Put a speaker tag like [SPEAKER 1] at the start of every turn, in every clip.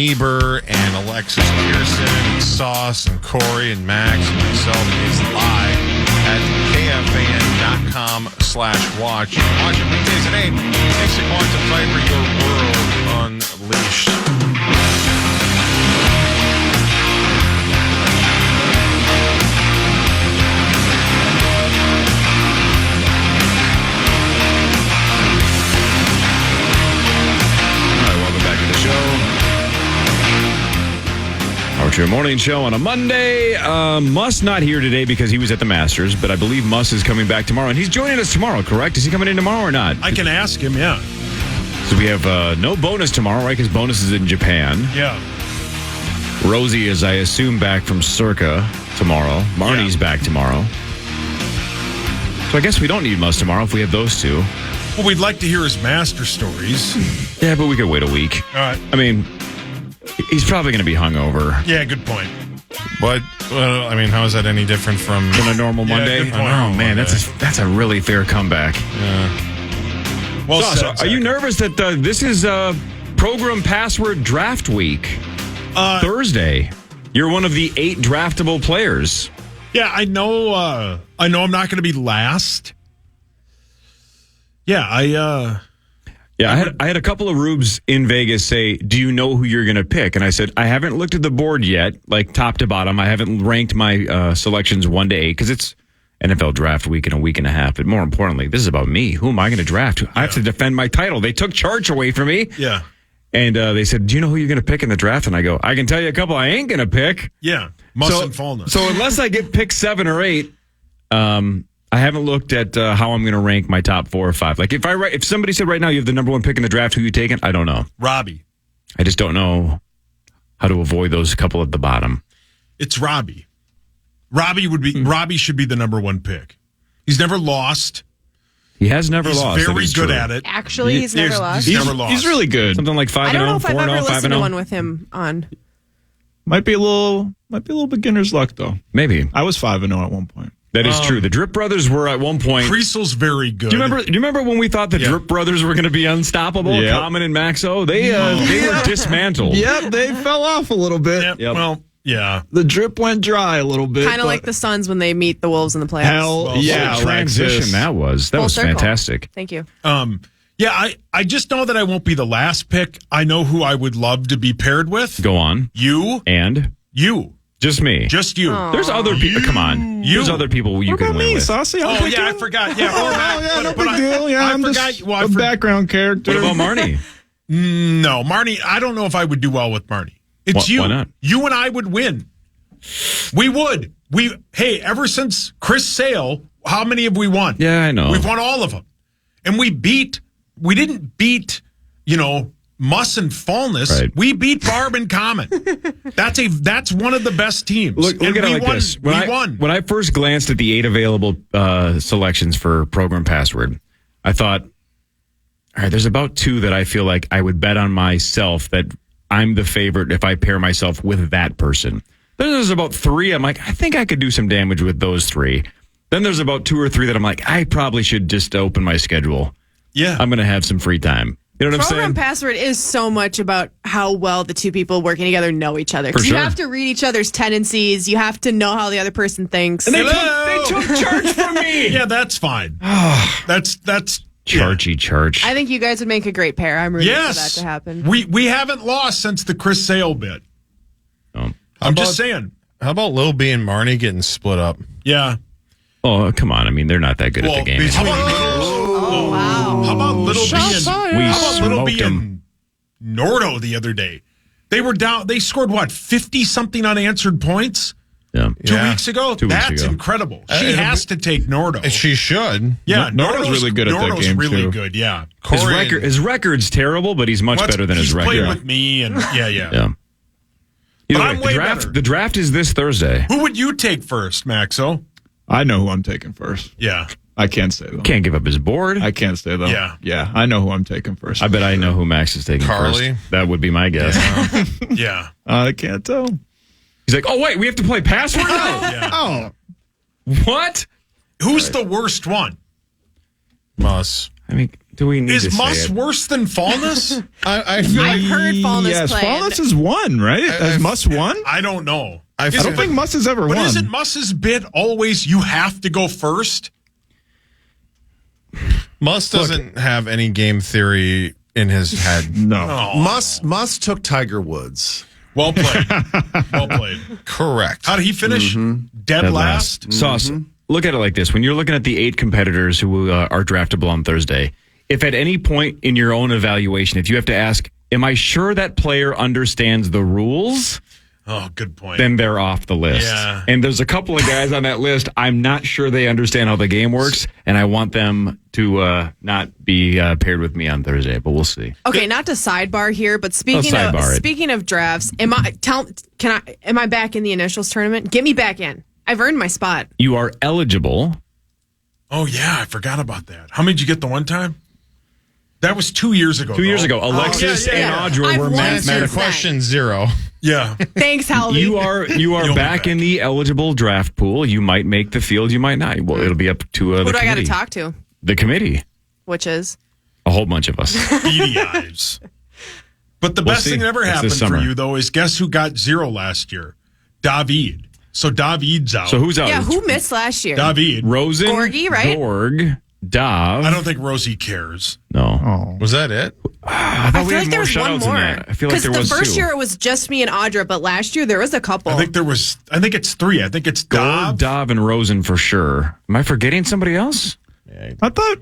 [SPEAKER 1] Niebuhr and Alexis Pearson and Sauce and Cory and Max and myself is live at KFAN.com/watch. You can watch it weekdays at 8. Thanks to Quantum Fiber, your world unleashed.
[SPEAKER 2] Our morning show on a Monday. Muss not here today because he was at the Masters, but I believe Muss is coming back tomorrow. And he's joining us tomorrow, correct? Is he coming in tomorrow or not?
[SPEAKER 3] I can ask him, yeah.
[SPEAKER 2] So we have no bonus tomorrow, right? Because bonus is in Japan.
[SPEAKER 3] Yeah.
[SPEAKER 2] Rosie is, I assume, back from Circa tomorrow. Marnie's back tomorrow. So I guess we don't need Muss tomorrow if we have those two.
[SPEAKER 3] Well, we'd like to hear his master stories.
[SPEAKER 2] Yeah, but we could wait a week.
[SPEAKER 3] All right.
[SPEAKER 2] I mean, he's probably going to be hungover.
[SPEAKER 3] Yeah, good point.
[SPEAKER 1] But, I mean, how is that any different from
[SPEAKER 2] a normal Monday?
[SPEAKER 1] Good point.
[SPEAKER 2] Oh, man, that's a really fair comeback.
[SPEAKER 1] Yeah.
[SPEAKER 3] Well
[SPEAKER 2] So, are you nervous that this is program password draft week? Thursday. You're one of the 8 draftable players.
[SPEAKER 3] Yeah, I know I'm not going to be last. Yeah, I
[SPEAKER 2] had a couple of rubes in Vegas say, do you know who you're going to pick? And I said, I haven't looked at the board yet, like top to bottom. I haven't ranked my selections 1 to 8 because it's NFL draft week in a week and a half. But more importantly, this is about me. Who am I going to draft? I have to defend my title. They took charge away from me.
[SPEAKER 3] Yeah.
[SPEAKER 2] And they said, do you know who you're going to pick in the draft? And I go, I can tell you a couple I ain't going to pick.
[SPEAKER 3] Yeah. Mustn't fullness.
[SPEAKER 2] So unless I get pick 7 or 8, I haven't looked at how I'm going to rank my top 4 or 5. Like if somebody said right now you have the number 1 pick in the draft, who you taking? I don't know.
[SPEAKER 3] Robbie.
[SPEAKER 2] I just don't know how to avoid those couple at the bottom.
[SPEAKER 3] It's Robbie. Robbie should be the number 1 pick. He's never lost.
[SPEAKER 2] He has never lost.
[SPEAKER 3] He's very good at it.
[SPEAKER 4] Actually, he's never lost.
[SPEAKER 3] He's never lost.
[SPEAKER 5] He's really good.
[SPEAKER 2] Something like 5-0, 4-0, 5-0.
[SPEAKER 4] I don't know if I've ever listened to one with him on.
[SPEAKER 5] Might be a little beginner's luck though.
[SPEAKER 2] Maybe.
[SPEAKER 5] I was 5-0 at one point.
[SPEAKER 2] That is true. The Drip Brothers were at one point.
[SPEAKER 3] Creasel's very good.
[SPEAKER 2] Do you remember when we thought the Drip Brothers were going to be unstoppable?
[SPEAKER 5] Yep.
[SPEAKER 2] Common and Maxo? They were dismantled.
[SPEAKER 5] Yep, they fell off a little bit.
[SPEAKER 3] Yep. Well, yeah.
[SPEAKER 5] The drip went dry a little bit.
[SPEAKER 4] Kind of like the Suns when they meet the Wolves in the playoffs.
[SPEAKER 5] Hell, yeah.
[SPEAKER 2] What a transition that was. That
[SPEAKER 4] Full
[SPEAKER 2] was
[SPEAKER 4] circle.
[SPEAKER 2] fantastic.
[SPEAKER 4] Thank you.
[SPEAKER 3] Yeah, I just know that I won't be the last pick. I know who I would love to be paired with.
[SPEAKER 2] Go on.
[SPEAKER 3] You.
[SPEAKER 2] And?
[SPEAKER 3] You.
[SPEAKER 2] Just me.
[SPEAKER 3] Just you.
[SPEAKER 4] Aww.
[SPEAKER 2] There's other people. Come on. There's other people you
[SPEAKER 5] What
[SPEAKER 2] can
[SPEAKER 5] about
[SPEAKER 2] win
[SPEAKER 5] me,
[SPEAKER 2] with.
[SPEAKER 5] Saucy?
[SPEAKER 3] Oh, yeah, I forgot. Yeah,
[SPEAKER 5] no big deal. Yeah, I'm
[SPEAKER 3] forgot.
[SPEAKER 5] just a background character.
[SPEAKER 2] What about Marnie?
[SPEAKER 3] No, Marnie, I don't know if I would do well with Marnie. It's you.
[SPEAKER 2] Why not?
[SPEAKER 3] You and I would win. We would. Ever since Chris Sale, how many have we won?
[SPEAKER 2] Yeah, I know.
[SPEAKER 3] We've won all of them. And we didn't beat, Muss and Fallness. Right. We beat Barb and Common. That's one of the best teams.
[SPEAKER 2] Look at it like this.
[SPEAKER 3] We won.
[SPEAKER 2] When I first glanced at the 8 available selections for program password, I thought, all right, there's about 2 that I feel like I would bet on myself that I'm the favorite if I pair myself with that person. Then there's about 3. I'm like, I think I could do some damage with those 3. Then there's about 2 or 3 that I'm like, I probably should just open my schedule.
[SPEAKER 3] Yeah.
[SPEAKER 2] I'm going to have some free time. You know what I'm
[SPEAKER 4] Program
[SPEAKER 2] saying?
[SPEAKER 4] password is so much about how well the two people working together know each other. Because
[SPEAKER 2] For
[SPEAKER 4] you
[SPEAKER 2] sure.
[SPEAKER 4] have to read each other's tendencies. You have to know how the other person thinks.
[SPEAKER 2] And they took charge from me.
[SPEAKER 3] Yeah, that's fine. that's
[SPEAKER 2] Chargy church.
[SPEAKER 4] I think you guys would make a great pair. I'm rooting
[SPEAKER 3] yes.
[SPEAKER 4] for that to happen.
[SPEAKER 3] We haven't lost since the Chris Sale bit.
[SPEAKER 2] Oh.
[SPEAKER 3] I'm just saying.
[SPEAKER 1] How about Lil B and Marnie getting split up?
[SPEAKER 3] Yeah.
[SPEAKER 2] Oh, come on. I mean, they're not that good at the game.
[SPEAKER 3] How about Little B and Nordo the other day? They were down. They scored, 50-something unanswered points?
[SPEAKER 2] Yeah.
[SPEAKER 3] 2 weeks ago?
[SPEAKER 2] 2 weeks
[SPEAKER 3] That's
[SPEAKER 2] ago.
[SPEAKER 3] incredible. She has to take Nordo.
[SPEAKER 1] She should.
[SPEAKER 3] Yeah,
[SPEAKER 5] Nordo's really good at that
[SPEAKER 3] Nordo's
[SPEAKER 5] game,
[SPEAKER 3] really
[SPEAKER 5] too.
[SPEAKER 3] good, yeah.
[SPEAKER 2] His record's terrible, but he's much better than his record.
[SPEAKER 3] He's played with me, and yeah.
[SPEAKER 2] Yeah.
[SPEAKER 3] But
[SPEAKER 2] Either
[SPEAKER 3] I'm way better.
[SPEAKER 2] The draft is this Thursday.
[SPEAKER 3] Who would you take first, Maxo?
[SPEAKER 5] I know who I'm taking first.
[SPEAKER 3] Yeah.
[SPEAKER 5] I can't say though.
[SPEAKER 2] Can't give up his board.
[SPEAKER 5] I can't say though.
[SPEAKER 3] Yeah.
[SPEAKER 5] I know who I'm taking first.
[SPEAKER 2] I bet I know who Max is taking
[SPEAKER 1] Carly?
[SPEAKER 2] first. That would be my guess.
[SPEAKER 3] Yeah.
[SPEAKER 5] I can't tell.
[SPEAKER 2] He's like, oh, wait, we have to play password now?
[SPEAKER 3] Yeah.
[SPEAKER 5] Oh,
[SPEAKER 2] What?
[SPEAKER 3] Who's the worst one?
[SPEAKER 1] Muss.
[SPEAKER 2] I mean, Do we need
[SPEAKER 3] Is
[SPEAKER 2] to say
[SPEAKER 3] Muss
[SPEAKER 2] it?
[SPEAKER 3] worse than Fallness?
[SPEAKER 1] I feel
[SPEAKER 4] I've
[SPEAKER 1] like
[SPEAKER 4] heard Fallness
[SPEAKER 5] Yes,
[SPEAKER 4] play.
[SPEAKER 5] Fallness has won, right? Has Muss won?
[SPEAKER 3] I don't know.
[SPEAKER 1] I
[SPEAKER 5] I don't think Muss has ever
[SPEAKER 3] But
[SPEAKER 5] won.
[SPEAKER 3] isn't Muss's bit always you have to go first?
[SPEAKER 1] Muss doesn't have any game theory in his head.
[SPEAKER 5] No.
[SPEAKER 6] Muss took Tiger Woods.
[SPEAKER 3] Well played. Well played.
[SPEAKER 1] Correct.
[SPEAKER 3] How did he finish? Dead last?
[SPEAKER 2] Sauce, look at it like this. When you're looking at the 8 competitors who are draftable on Thursday, if at any point in your own evaluation, if you have to ask, am I sure that player understands the rules?
[SPEAKER 3] Oh, good point.
[SPEAKER 2] Then they're off the list.
[SPEAKER 3] Yeah.
[SPEAKER 2] And there's a couple of guys on that list. I'm not sure they understand how the game works, and I want them to not be paired with me on Thursday, but we'll see.
[SPEAKER 4] Okay, not to sidebar here, but speaking of drafts, am I back in the initials tournament? Get me back in. I've earned my spot.
[SPEAKER 2] You are eligible.
[SPEAKER 3] Oh, yeah, I forgot about that. How many did you get the one time? That was 2 years ago.
[SPEAKER 2] 2 years ago, Alexis
[SPEAKER 3] yeah.
[SPEAKER 2] and Audra
[SPEAKER 4] I've
[SPEAKER 2] were
[SPEAKER 4] won
[SPEAKER 1] Answer
[SPEAKER 4] since
[SPEAKER 1] question 0.
[SPEAKER 3] Yeah.
[SPEAKER 4] Thanks, Halvy.
[SPEAKER 2] You are
[SPEAKER 3] You'll
[SPEAKER 2] back
[SPEAKER 3] be back.
[SPEAKER 2] in the eligible draft pool. You might make the field, you might not. Well, it'll be up to the
[SPEAKER 4] Who do I got to
[SPEAKER 2] committee.
[SPEAKER 4] talk to?
[SPEAKER 2] The committee.
[SPEAKER 4] Which is?
[SPEAKER 2] A whole bunch of us.
[SPEAKER 3] Beady eyes. But the
[SPEAKER 2] We'll
[SPEAKER 3] best
[SPEAKER 2] see.
[SPEAKER 3] thing that ever
[SPEAKER 2] It's
[SPEAKER 3] happened
[SPEAKER 2] this
[SPEAKER 3] for
[SPEAKER 2] summer.
[SPEAKER 3] you, though, is guess who got 0 last year? David. So David's out.
[SPEAKER 2] So who's out?
[SPEAKER 4] Yeah, who missed last year?
[SPEAKER 3] David.
[SPEAKER 2] Rosen,
[SPEAKER 4] Gorgie, right?
[SPEAKER 2] Gorg, Dav.
[SPEAKER 3] I don't think Rosie cares.
[SPEAKER 2] No.
[SPEAKER 1] Was that it?
[SPEAKER 4] I
[SPEAKER 2] we
[SPEAKER 4] feel
[SPEAKER 2] had
[SPEAKER 4] like there was
[SPEAKER 2] more
[SPEAKER 4] one
[SPEAKER 2] shutouts than
[SPEAKER 4] more.
[SPEAKER 2] that. I feel like there was
[SPEAKER 4] the first
[SPEAKER 2] 2.
[SPEAKER 4] year it was just me and Audra, but last year there was a couple.
[SPEAKER 3] I think it's 3. I think it's
[SPEAKER 2] Gorg,
[SPEAKER 3] Dav.
[SPEAKER 2] Dav, and Rosen for sure. Am I forgetting somebody else?
[SPEAKER 5] I thought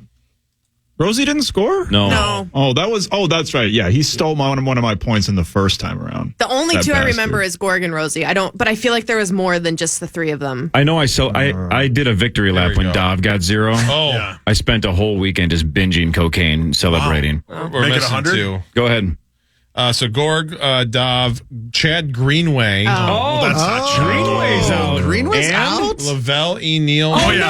[SPEAKER 5] Rosie didn't score?
[SPEAKER 4] No.
[SPEAKER 5] That's right. Yeah, he stole one of my points in the first time around.
[SPEAKER 4] The only
[SPEAKER 5] That
[SPEAKER 4] 2 I
[SPEAKER 5] bastard.
[SPEAKER 4] remember is Gorg and Rosie. But I feel like there was more than just the 3 of them.
[SPEAKER 2] I know I did a victory lap
[SPEAKER 1] we
[SPEAKER 2] when
[SPEAKER 1] go.
[SPEAKER 2] Dav got 0.
[SPEAKER 1] Oh,
[SPEAKER 3] Yeah.
[SPEAKER 2] I spent a whole weekend just binging cocaine, celebrating.
[SPEAKER 1] we're
[SPEAKER 3] Make it
[SPEAKER 1] missing
[SPEAKER 3] 100?
[SPEAKER 1] 2.
[SPEAKER 2] Go ahead.
[SPEAKER 1] So Gorg, Dav, Chad Greenway,
[SPEAKER 2] Oh,
[SPEAKER 3] that's not true.
[SPEAKER 2] Greenway's out.
[SPEAKER 6] Greenway's
[SPEAKER 2] And-
[SPEAKER 6] out?
[SPEAKER 1] Lavelle E. Neal.
[SPEAKER 3] Oh, yeah.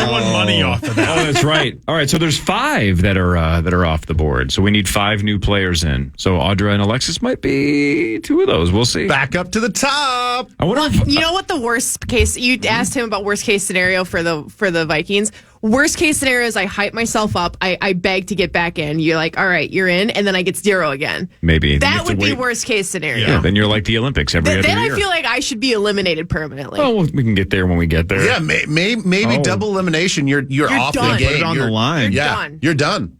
[SPEAKER 3] I won money off of that.
[SPEAKER 2] Oh, that's right. All right, so there's 5 that are off the board. So we need 5 new players in. So Audra and Alexis might be 2 of those. We'll see.
[SPEAKER 6] Back up to the top.
[SPEAKER 2] I wonder if
[SPEAKER 4] You know what the worst case? You asked him about worst case scenario for the Vikings. Worst case scenario is I hype myself up. I beg to get back in. You're like, all right, you're in, and then I get 0 again.
[SPEAKER 2] maybe you
[SPEAKER 4] That
[SPEAKER 2] have to
[SPEAKER 4] would be
[SPEAKER 2] wait.
[SPEAKER 4] worst case scenario.
[SPEAKER 2] Yeah, then you're like the Olympics every other
[SPEAKER 4] Then
[SPEAKER 2] year.
[SPEAKER 4] I feel like I should be eliminated permanently.
[SPEAKER 2] Oh, we can get there when we get there.
[SPEAKER 6] Yeah, maybe double elimination. You're off
[SPEAKER 4] done.
[SPEAKER 6] the game.
[SPEAKER 4] Put
[SPEAKER 5] it on the line.
[SPEAKER 4] You're
[SPEAKER 6] Yeah,
[SPEAKER 4] done.
[SPEAKER 6] you're done.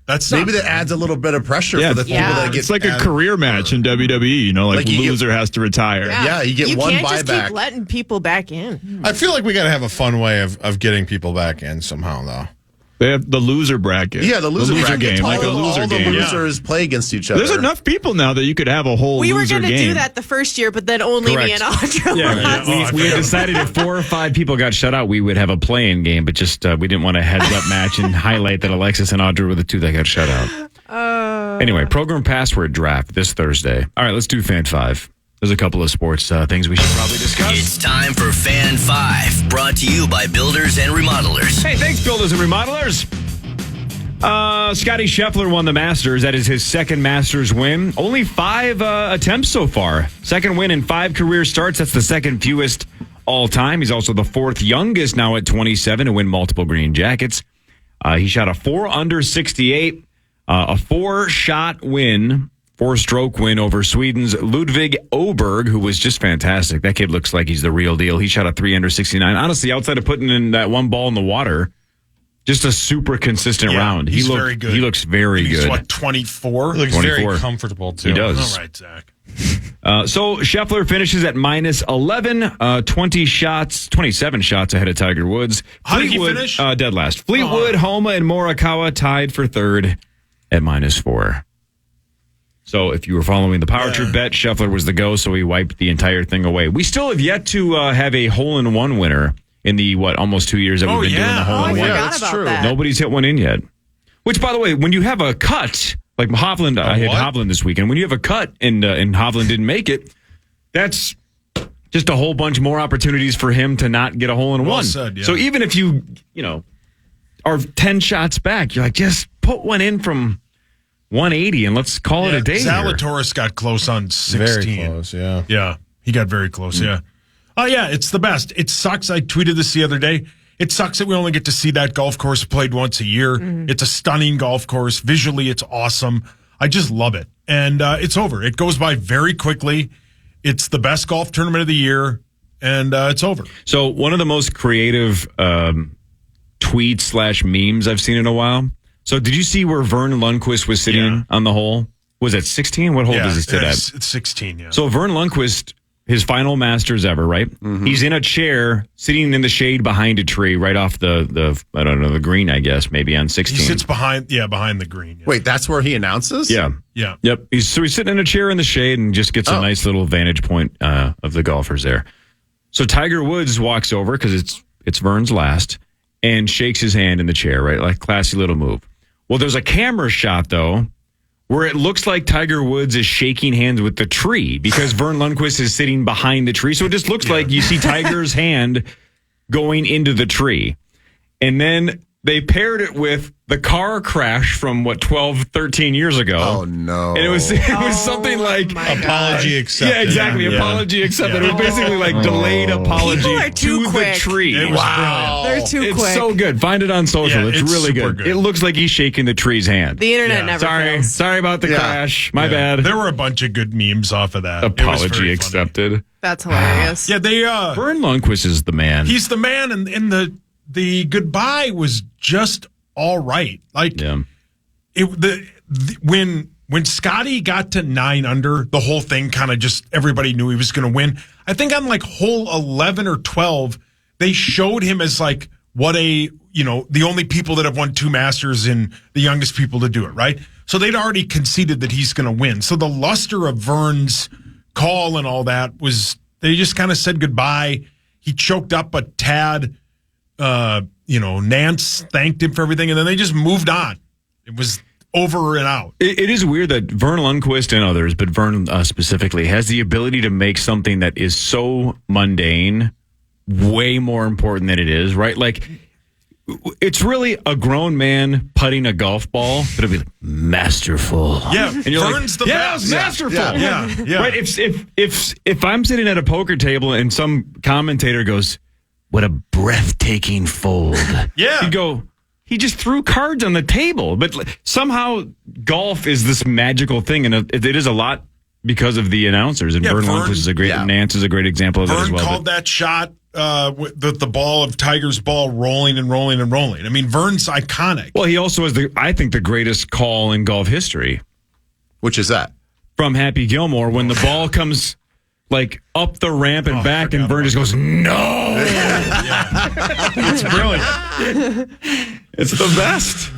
[SPEAKER 3] That's
[SPEAKER 6] Maybe
[SPEAKER 3] not-
[SPEAKER 6] that adds a little bit of pressure for the people
[SPEAKER 4] Yeah.
[SPEAKER 6] that get.
[SPEAKER 5] It's like a
[SPEAKER 6] added.
[SPEAKER 5] career match in WWE,
[SPEAKER 6] Like you get-
[SPEAKER 5] loser has to retire.
[SPEAKER 6] Yeah, you get one
[SPEAKER 4] can't just
[SPEAKER 6] buyback.
[SPEAKER 4] keep letting people back in.
[SPEAKER 1] I feel like we got to have a fun way of getting people back in somehow, though.
[SPEAKER 5] They have the loser bracket.
[SPEAKER 6] Yeah, the loser bracket.
[SPEAKER 5] game, like a
[SPEAKER 6] all
[SPEAKER 5] loser
[SPEAKER 6] the
[SPEAKER 5] game.
[SPEAKER 6] losers play against each other.
[SPEAKER 5] There's enough people now that you could have a whole
[SPEAKER 4] We were
[SPEAKER 5] loser
[SPEAKER 4] going to
[SPEAKER 5] game.
[SPEAKER 4] do that the first year, but then only
[SPEAKER 2] Correct.
[SPEAKER 4] me and Audra
[SPEAKER 2] Yeah,
[SPEAKER 4] were
[SPEAKER 2] we-
[SPEAKER 4] on.
[SPEAKER 2] we had decided if 4 or 5 people got shut out, we would have a play-in game, but just we didn't want a heads-up match and highlight that Alexis and Audra were the 2 that got shut out. Anyway, program password draft this Thursday. All right, let's do Fan 5. There's a couple of sports things we should probably discuss.
[SPEAKER 7] It's time for Fan 5, brought to you by Builders and Remodelers.
[SPEAKER 2] Hey, thanks, builders and remodelers. Scotty Scheffler won the Masters. That is his second Masters win. Only 5 attempts so far. Second win in 5 career starts. That's the second fewest all time. He's also the 4th youngest now at 27 to win multiple green jackets. He shot a 4 under 68, a 4-shot win, 4-stroke win over Sweden's Ludvig Åberg, who was just fantastic. That kid looks like he's the real deal. He shot a 3 under 69. Honestly, outside of putting in that one ball in the water, just a super consistent round.
[SPEAKER 3] He's very good.
[SPEAKER 2] He looks very
[SPEAKER 3] He's
[SPEAKER 2] good.
[SPEAKER 3] what, 24?
[SPEAKER 1] He looks
[SPEAKER 2] 24.
[SPEAKER 1] very comfortable, too.
[SPEAKER 2] He does.
[SPEAKER 3] All right, Zach.
[SPEAKER 2] So Scheffler finishes at minus 11, 27 shots ahead of Tiger Woods.
[SPEAKER 3] How did he finish?
[SPEAKER 2] Dead last. Fleetwood, Homa, and Morikawa tied for 3rd at minus 4. So if you were following the power trip bet, Scheffler was the go, so he wiped the entire thing away. We still have yet to have a hole-in-one winner in the, almost 2 years that we've been doing the
[SPEAKER 4] I
[SPEAKER 2] hole-in-one.
[SPEAKER 4] forgot
[SPEAKER 6] that's
[SPEAKER 4] about
[SPEAKER 6] true.
[SPEAKER 4] that.
[SPEAKER 2] Nobody's hit one in yet. Which, by the way, when you have a cut, like Hovland, I had
[SPEAKER 1] what?
[SPEAKER 2] Hovland this weekend. When you have a cut and Hovland didn't make it, that's just a whole bunch more opportunities for him to not get a hole in one.
[SPEAKER 3] Well said, yeah.
[SPEAKER 2] So even if you are 10 shots back, you're like, just put one in from 180 and let's call it a day. here.
[SPEAKER 3] Zalatoris got close on 16.
[SPEAKER 1] Very close, yeah.
[SPEAKER 3] Yeah, he got very close, yeah. Oh, yeah, it's the best. It sucks. I tweeted this the other day. It sucks that we only get to see that golf course played once a year. It's a stunning golf course. Visually, it's awesome. I just love it. And it's over. It goes by very quickly. It's the best golf tournament of the year, and it's over.
[SPEAKER 2] So one of the most creative tweets/memes I've seen in a while. So did you see where Vern Lundquist was sitting on the hole? Was it 16? What hole does he sit at?
[SPEAKER 3] It's 16, yeah.
[SPEAKER 2] So Vern Lundquist, his final Masters ever, right? He's in a chair, sitting in the shade behind a tree, right off the I don't know, the green, I guess, maybe on 16.
[SPEAKER 3] He sits behind the green. Yeah.
[SPEAKER 6] Wait, that's where he announces?
[SPEAKER 2] Yeah.
[SPEAKER 3] Yeah.
[SPEAKER 2] Yep. He's sitting in a chair in the shade and just gets a nice little vantage point of the golfers there. So Tiger Woods walks over because it's Vern's last and shakes his hand in the chair, right? Like classy little move. Well, there's a camera shot though where it looks like Tiger Woods is shaking hands with the tree because Vern Lundquist is sitting behind the tree. So it just looks like you see Tiger's hand going into the tree. And then they paired it with the car crash from 12, 13 years ago.
[SPEAKER 6] Oh no!
[SPEAKER 2] And it was something like
[SPEAKER 1] apology accepted.
[SPEAKER 2] Yeah, exactly. Apology accepted. It was basically like delayed apology
[SPEAKER 4] People are too
[SPEAKER 2] to
[SPEAKER 4] quick.
[SPEAKER 2] the tree.
[SPEAKER 3] It was brilliant.
[SPEAKER 4] They're too
[SPEAKER 2] It's
[SPEAKER 4] quick.
[SPEAKER 2] so good. Find it on social.
[SPEAKER 3] Yeah,
[SPEAKER 2] it's
[SPEAKER 3] it's
[SPEAKER 2] really
[SPEAKER 3] super
[SPEAKER 2] good.
[SPEAKER 3] good.
[SPEAKER 2] It looks like he's shaking the tree's hand.
[SPEAKER 4] The internet never fails.
[SPEAKER 2] Sorry about the crash. My bad.
[SPEAKER 3] There were a bunch of good memes off of that. It was
[SPEAKER 2] Apology
[SPEAKER 3] very funny.
[SPEAKER 2] accepted.
[SPEAKER 4] That's hilarious.
[SPEAKER 3] Yeah, they
[SPEAKER 2] Vern Lundquist is the man.
[SPEAKER 3] he's the man, and the goodbye was just all right. Like when Scotty got to 9 under, the whole thing kind of just everybody knew he was going to win. I think on like hole 11 or 12, they showed him as like the only people that have won 2 Masters and the youngest people to do it, right? So they'd already conceded that he's going to win. So the luster of Vern's call and all that was they just kind of said goodbye. He choked up a tad. Nance thanked him for everything, and then they just moved on. It was over and out.
[SPEAKER 2] It is weird that Vern Lundquist and others, but Vern specifically, has the ability to make something that is so mundane way more important than it is, right? Like, it's really a grown man putting a golf ball, but it'd be like, masterful.
[SPEAKER 3] Yeah,
[SPEAKER 2] and you're
[SPEAKER 3] Vern's
[SPEAKER 2] like,
[SPEAKER 3] the
[SPEAKER 2] yeah,
[SPEAKER 3] best.
[SPEAKER 2] it's masterful.
[SPEAKER 3] Yeah.
[SPEAKER 2] Right? If I'm sitting at a poker table and some commentator goes, what a breathtaking fold.
[SPEAKER 3] Yeah.
[SPEAKER 2] You go, he just threw cards on the table. But somehow golf is this magical thing, and it is a lot because of the announcers. And Vern Lundquist is a great, Nance is a great example of that as well.
[SPEAKER 3] Vern called that shot with the ball of Tiger's ball rolling and rolling and rolling. I mean, Vern's iconic.
[SPEAKER 2] Well, he also has I think the greatest call in golf history.
[SPEAKER 6] Which is that?
[SPEAKER 2] From Happy Gilmore, when the ball comes like up the ramp and back, and Vern just goes, no.
[SPEAKER 3] It's brilliant.
[SPEAKER 2] It's the best.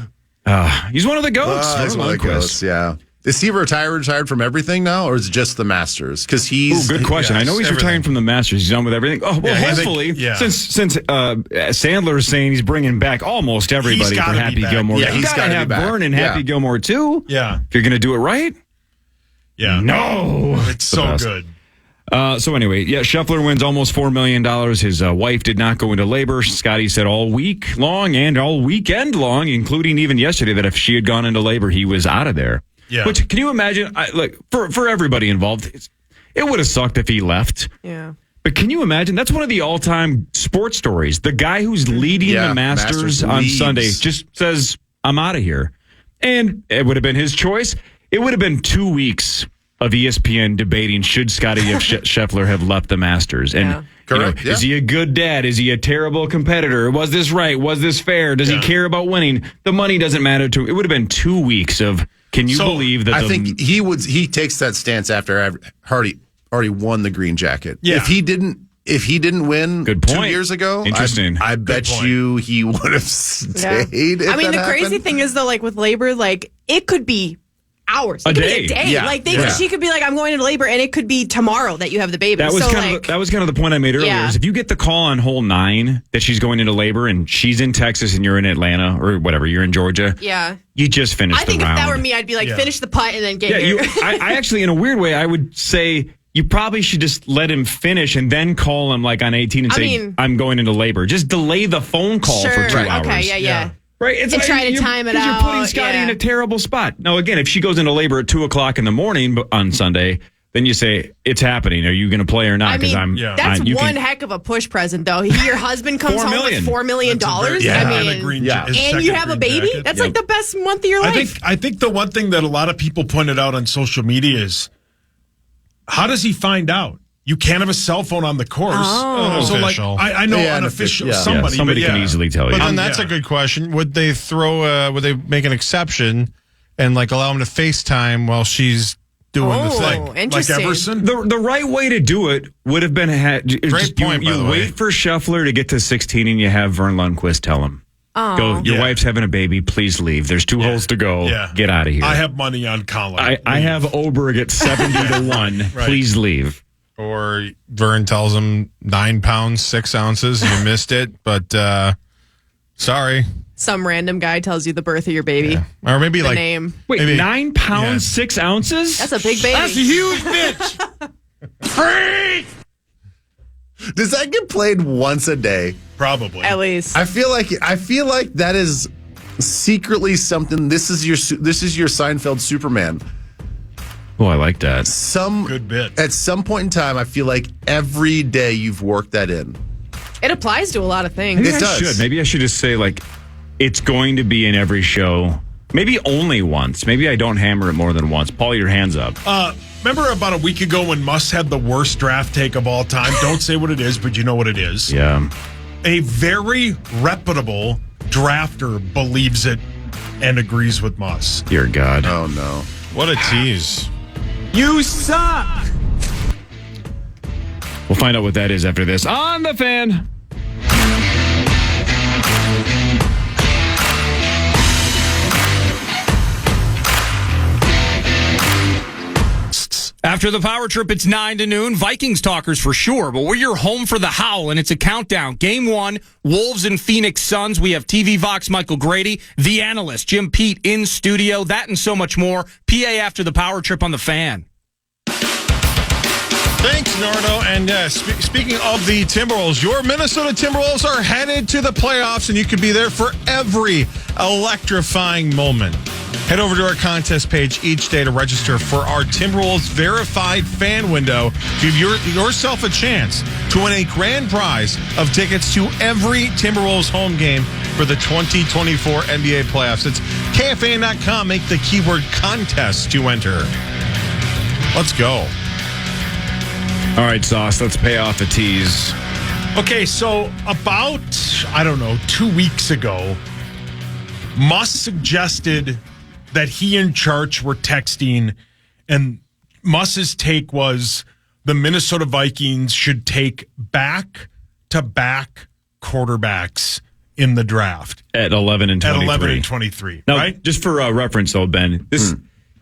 [SPEAKER 2] He's one of the goats.
[SPEAKER 6] He's one of the goats, yeah. Is he retired from everything now, or is it just the Masters? Because he's
[SPEAKER 2] good question. I know he's retiring from the Masters. He's done with everything. Oh well, hopefully, since Sandler is saying he's bringing back almost everybody for Happy Gilmore.
[SPEAKER 6] Yeah,
[SPEAKER 2] he's got to have Vern and Happy Gilmore too.
[SPEAKER 3] Yeah,
[SPEAKER 2] if you're going to do it right.
[SPEAKER 3] Yeah,
[SPEAKER 2] no,
[SPEAKER 3] it's so good.
[SPEAKER 2] So anyway, Scheffler wins almost $4 million. His wife did not go into labor. Scotty said all week long and all weekend long, including even yesterday, that if she had gone into labor, he was out of there.
[SPEAKER 3] Yeah.
[SPEAKER 2] Which, can you imagine, for everybody involved, it would have sucked if he left.
[SPEAKER 4] Yeah.
[SPEAKER 2] But can you imagine? That's one of the all-time sports stories. The guy who's leading the Masters on Sunday just says, I'm out of here. And it would have been his choice. It would have been 2 weeks of ESPN debating should Scotty Scheffler have left the Masters. And is he a good dad? Is he a terrible competitor? Was this right? Was this fair? Does he care about winning? The money doesn't matter to him. It would have been 2 weeks of, can you believe that?
[SPEAKER 6] I think he takes that stance after Hardy already won the green jacket.
[SPEAKER 3] Yeah.
[SPEAKER 6] If he didn't win 2 years ago,
[SPEAKER 2] interesting.
[SPEAKER 6] I bet you he would have stayed.
[SPEAKER 4] I mean, the crazy thing is though, like with labor, like it could be hours,
[SPEAKER 2] a
[SPEAKER 4] it could
[SPEAKER 2] day.
[SPEAKER 4] be a day.
[SPEAKER 6] Yeah.
[SPEAKER 4] Like she could be like, I'm going into labor, and it could be tomorrow that you have the baby.
[SPEAKER 2] That was kind of the point I made earlier.
[SPEAKER 4] Yeah.
[SPEAKER 2] Is if you get the call on hole 9 that she's going into labor and she's in Texas and you're in Atlanta or whatever, you're in Georgia.
[SPEAKER 4] Yeah.
[SPEAKER 2] You just finished the round.
[SPEAKER 4] I think if that were me, I'd be like, finish the putt and then get here.
[SPEAKER 2] I actually, in a weird way, I would say you probably should just let him finish and then call him like on 18 and say, I'm going into labor. Just delay the phone call for 2 hours.
[SPEAKER 4] Okay, yeah.
[SPEAKER 2] Right, it's
[SPEAKER 4] and try to time it out.
[SPEAKER 2] You're putting Scotty in a terrible spot. Now, again, if she goes into labor at 2:00 in the morning on Sunday, then you say, it's happening. Are you going to play or not?
[SPEAKER 4] I mean, that's one heck of a push present, though. Your husband comes home with $4 million. And you have a baby?
[SPEAKER 3] Jacket.
[SPEAKER 4] That's like the best month of your life.
[SPEAKER 3] I think the one thing that a lot of people pointed out on social media is, how does he find out? You can't have a cell phone on the course. So I know unofficial somebody.
[SPEAKER 2] Somebody can easily tell you.
[SPEAKER 1] But then that's a good question. Would they would they make an exception and like allow him to FaceTime while she's doing the thing?
[SPEAKER 4] Interesting.
[SPEAKER 3] Like Everson?
[SPEAKER 2] The right way to do it would have been
[SPEAKER 1] Great point, by the
[SPEAKER 2] you
[SPEAKER 1] way.
[SPEAKER 2] wait for Scheffler to get to 16 and you have Vern Lundquist tell him. Go, your wife's having a baby. Please leave. There's 2 holes to go.
[SPEAKER 3] Yeah.
[SPEAKER 2] Get out of here.
[SPEAKER 3] I have money on Colin.
[SPEAKER 2] I have Oberg at 70-1.
[SPEAKER 3] Right.
[SPEAKER 2] Please leave.
[SPEAKER 1] Or Vern tells him 9 pounds, 6 ounces. You missed it, but sorry.
[SPEAKER 4] Some random guy tells you the birth of your baby.
[SPEAKER 1] Yeah. Or maybe
[SPEAKER 4] The
[SPEAKER 1] like
[SPEAKER 4] name.
[SPEAKER 2] Wait,
[SPEAKER 1] maybe,
[SPEAKER 2] 9 pounds, 6 ounces?
[SPEAKER 4] That's a big baby.
[SPEAKER 3] That's a huge bitch. Freak!
[SPEAKER 6] Does that get played once a day?
[SPEAKER 3] Probably.
[SPEAKER 4] At least.
[SPEAKER 6] I feel like that is secretly something. This is your Seinfeld Superman.
[SPEAKER 2] Oh, I like that.
[SPEAKER 3] Good bit.
[SPEAKER 6] At some point in time, I feel like every day you've worked that in.
[SPEAKER 4] It applies to a lot of things.
[SPEAKER 2] Maybe
[SPEAKER 6] It
[SPEAKER 2] I
[SPEAKER 6] does.
[SPEAKER 2] should. Maybe I should just say, like, it's going to be in every show. Maybe only once. Maybe I don't hammer it more than once. Paul, your hands up.
[SPEAKER 3] Remember about a week ago when Muss had the worst draft take of all time? Don't say what it is, but you know what it is.
[SPEAKER 2] Yeah.
[SPEAKER 3] A very reputable drafter believes it and agrees with Muss.
[SPEAKER 2] Dear God.
[SPEAKER 6] Oh no!
[SPEAKER 1] what a tease.
[SPEAKER 5] You suck.
[SPEAKER 2] We'll find out what that is after this on The Fan.
[SPEAKER 8] After the power trip, it's 9 to noon. Vikings talkers for sure, but we're your home for the Howl, and it's a countdown. Game 1, Wolves and Phoenix Suns. We have TV Vox Michael Grady, the analyst, Jim Pete in studio, that and so much more. PA after the power trip on The Fan.
[SPEAKER 1] Thanks, Nardo. And speaking of the Timberwolves, your Minnesota Timberwolves are headed to the playoffs, and you could be there for every electrifying moment. Head over to our contest page each day to register for our Timberwolves verified fan window. Give yourself a chance to win a grand prize of tickets to every Timberwolves home game for the 2024 NBA playoffs. It's KFAN.com. Make the keyword contest to enter. Let's go.
[SPEAKER 2] All right, Sauce, let's pay off the tease.
[SPEAKER 3] Okay, so about, 2 weeks ago, Muss suggested that he and Charch were texting, and Muss's take was the Minnesota Vikings should take back-to-back quarterbacks in the draft.
[SPEAKER 2] At 11 and 23.
[SPEAKER 3] At 11 and 23,
[SPEAKER 2] now,
[SPEAKER 3] right?
[SPEAKER 2] just for reference, though, Ben,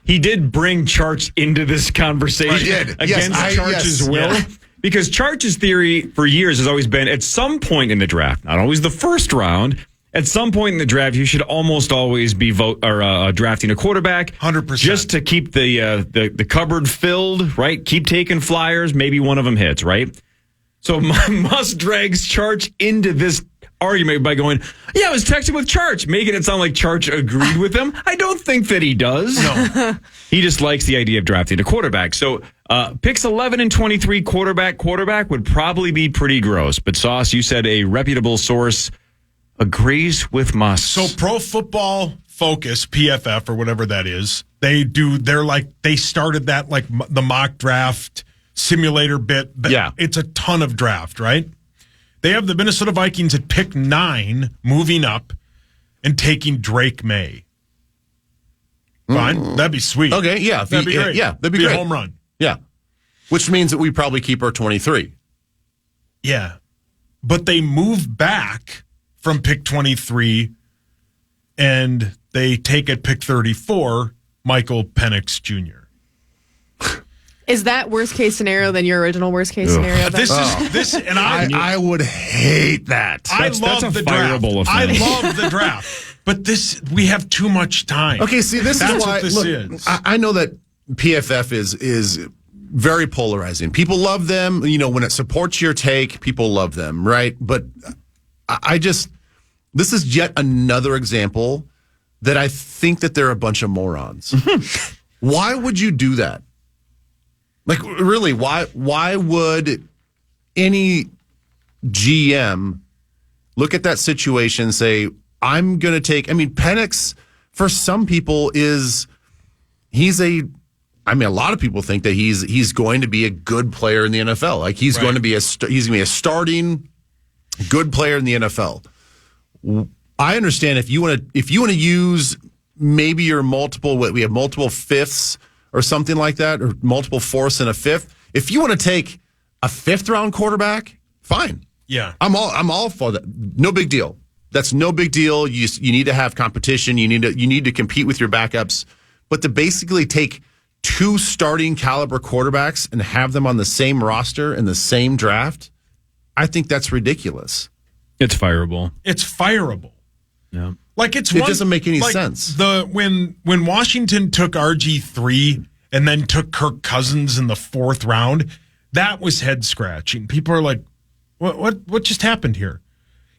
[SPEAKER 2] he did bring Charch into this conversation against Charch's will.
[SPEAKER 3] Yeah.
[SPEAKER 2] Because Charch's theory for years has always been at some point in the draft, not always the first round, at some point in the draft, you should almost always be drafting a quarterback.
[SPEAKER 3] 100%.
[SPEAKER 2] Just to keep the cupboard filled, right? Keep taking flyers. Maybe one of them hits, right? So Muss drags Charch into this argument by going, I was texting with Charch, making it sound like Charch agreed with him. I don't think that he does.
[SPEAKER 3] No.
[SPEAKER 2] He just likes the idea of drafting a quarterback. So picks 11 and 23 quarterback would probably be pretty gross. But Sauce, you said a reputable source agrees with Muss.
[SPEAKER 3] So Pro Football Focus, PFF or whatever that is, they started that like the mock draft simulator bit.
[SPEAKER 2] Yeah.
[SPEAKER 3] It's a ton of draft, right? They have the Minnesota Vikings at pick 9 moving up and taking Drake May. Fine. That'd be sweet.
[SPEAKER 6] Okay, yeah.
[SPEAKER 3] That'd be great.
[SPEAKER 6] Yeah, that'd be
[SPEAKER 3] a
[SPEAKER 6] great.
[SPEAKER 3] home run.
[SPEAKER 6] Yeah. Which means that we probably keep our 23.
[SPEAKER 3] Yeah. But they move back from pick 23 and they take at pick 34 Michael Penix Jr.
[SPEAKER 4] Is that worst case scenario than your original worst case scenario?
[SPEAKER 3] This and
[SPEAKER 6] I would hate that.
[SPEAKER 3] I
[SPEAKER 2] That's
[SPEAKER 3] love
[SPEAKER 2] a
[SPEAKER 3] the draft.
[SPEAKER 2] fireable
[SPEAKER 3] I
[SPEAKER 2] offense.
[SPEAKER 3] love the draft. But we have too much time.
[SPEAKER 6] Okay, see, this
[SPEAKER 3] That's
[SPEAKER 6] is why.
[SPEAKER 3] what this
[SPEAKER 6] look,
[SPEAKER 3] is.
[SPEAKER 6] I know that PFF is very polarizing. People love them. When it supports your take, people love them, right? But this is yet another example that I think that they're a bunch of morons. Why would you do that? Like, really, why would any GM look at that situation and say, I'm going to take, I mean, Penix, for some people, a lot of people think that he's going to be a good player in the NFL. Like, he's going to be a starting good player in the NFL. I understand if you want to use maybe your we have multiple fifths or something like that, or multiple fourths and a fifth. If you want to take a 5th round quarterback, fine.
[SPEAKER 3] Yeah,
[SPEAKER 6] I'm all for that. No big deal. That's no big deal. You need to have competition. You need to compete with your backups. But to basically take 2 starting caliber quarterbacks and have them on the same roster in the same draft, I think that's ridiculous.
[SPEAKER 2] It's fireable.
[SPEAKER 3] It's fireable.
[SPEAKER 2] Yeah.
[SPEAKER 3] Like, it
[SPEAKER 6] doesn't make any sense.
[SPEAKER 3] When Washington took RG3 and then took Kirk Cousins in the 4th round, that was head scratching. People are like, what just happened here?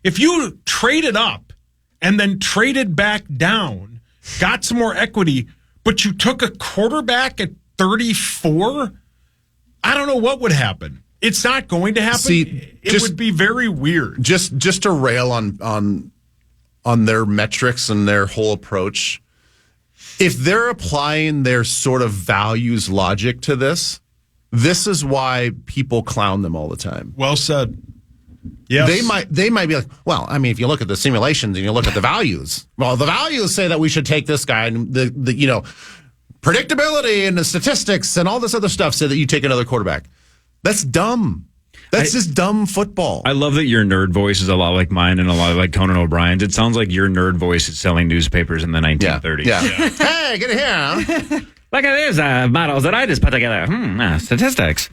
[SPEAKER 3] If you traded up and then traded back down, got some more equity, but you took a quarterback at 34, I don't know what would happen. It's not going to happen. It would be very weird.
[SPEAKER 6] Just to rail on their metrics and their whole approach. If they're applying their sort of values logic to this is why people clown them all the time.
[SPEAKER 3] Well said. Yes.
[SPEAKER 6] They might be like, well, I mean, if you look at the simulations and you look at the values, well, the values say that we should take this guy, and the predictability and the statistics and all this other stuff say that you take another quarterback. That's dumb. That's just dumb football.
[SPEAKER 2] I love that your nerd voice is a lot like mine and a lot like Conan O'Brien's. It sounds like your nerd voice is selling newspapers in the 1930s.
[SPEAKER 6] Yeah. Hey, get here.
[SPEAKER 2] Look at these models that I just put together. Statistics.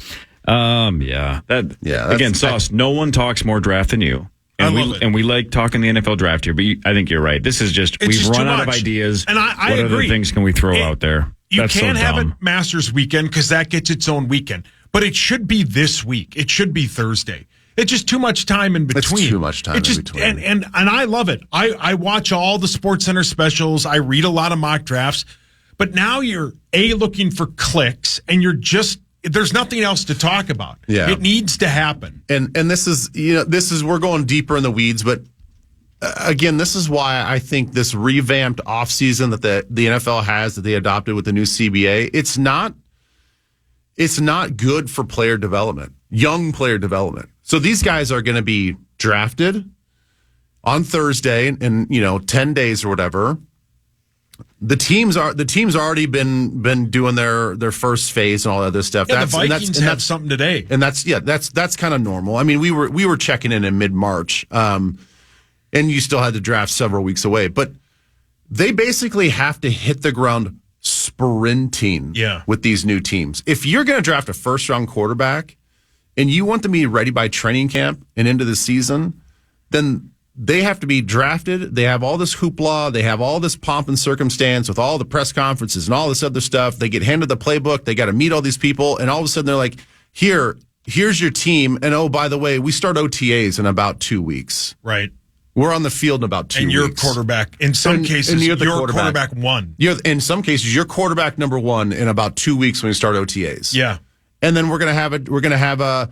[SPEAKER 2] Again, Sauce, no one talks more draft than you. And we like talking the NFL draft here, but I think you're right. This is we've run out of ideas.
[SPEAKER 3] And I
[SPEAKER 2] what
[SPEAKER 3] agree.
[SPEAKER 2] other things can we throw out there?
[SPEAKER 3] You can't have it Masters weekend because that gets its own weekend. But it should be this week. It should be Thursday. It's just too much time in between.
[SPEAKER 6] It's too much time in between.
[SPEAKER 3] And I love it. I watch all the SportsCenter specials. I read a lot of mock drafts. But now you're looking for clicks, and there's nothing else to talk about.
[SPEAKER 6] Yeah.
[SPEAKER 3] It needs to happen.
[SPEAKER 6] And this is we're going deeper in the weeds, but again, this is why I think this revamped offseason that the NFL has, that they adopted with the new CBA, it's not good for player development, young player development. So these guys are going to be drafted on Thursday in 10 days or whatever. The team's already been doing their first phase and all that other stuff.
[SPEAKER 3] Yeah, the Vikings have something today,
[SPEAKER 6] and that's kind of normal. I mean, we were checking in mid-March, and you still had to draft several weeks away. But they basically have to hit the ground sprinting with these new teams. If you're going to draft a 1st-round quarterback and you want them to be ready by training camp and into the season, then they have to be drafted. They have all this hoopla. They have all this pomp and circumstance with all the press conferences and all this other stuff. They get handed the playbook. They got to meet all these people. And all of a sudden they're like, here's your team. And oh, by the way, we start OTAs in about 2 weeks.
[SPEAKER 3] Right.
[SPEAKER 6] We're on the field in about 2 weeks.
[SPEAKER 3] And your quarterback, in some cases, your quarterback one.
[SPEAKER 6] In some cases, your quarterback number 1 in about 2 weeks when we start OTAs.
[SPEAKER 3] Yeah.
[SPEAKER 6] And then we're going to have a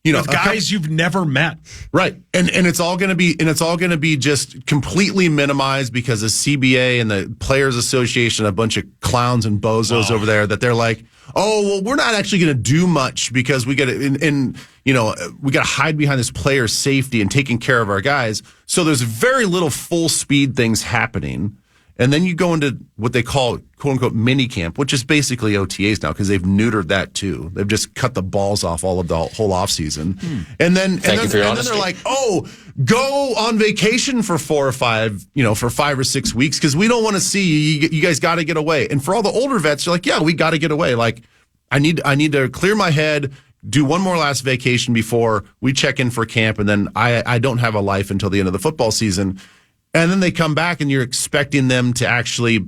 [SPEAKER 3] with guys you've never met.
[SPEAKER 6] Right. And it's all going to be just completely minimized because the CBA and the Players Association, a bunch of clowns and bozos over there, that they're like, oh, well, we're not actually going to do much because we got to, we got to hide behind this player safety and taking care of our guys. So there's very little full speed things happening. And then you go into what they call, quote unquote, mini camp, which is basically OTAs now because they've neutered that too. They've just cut the balls off all of the whole offseason. And then they're like, oh, go on vacation for 4 or 5, for 5 or 6 weeks because we don't want to see you. You guys got to get away. And for all the older vets, you're like, yeah, we got to get away. Like, I need to clear my head, do one more last vacation before we check in for camp, and then I don't have a life until the end of the football season. And then they come back and you're expecting them to actually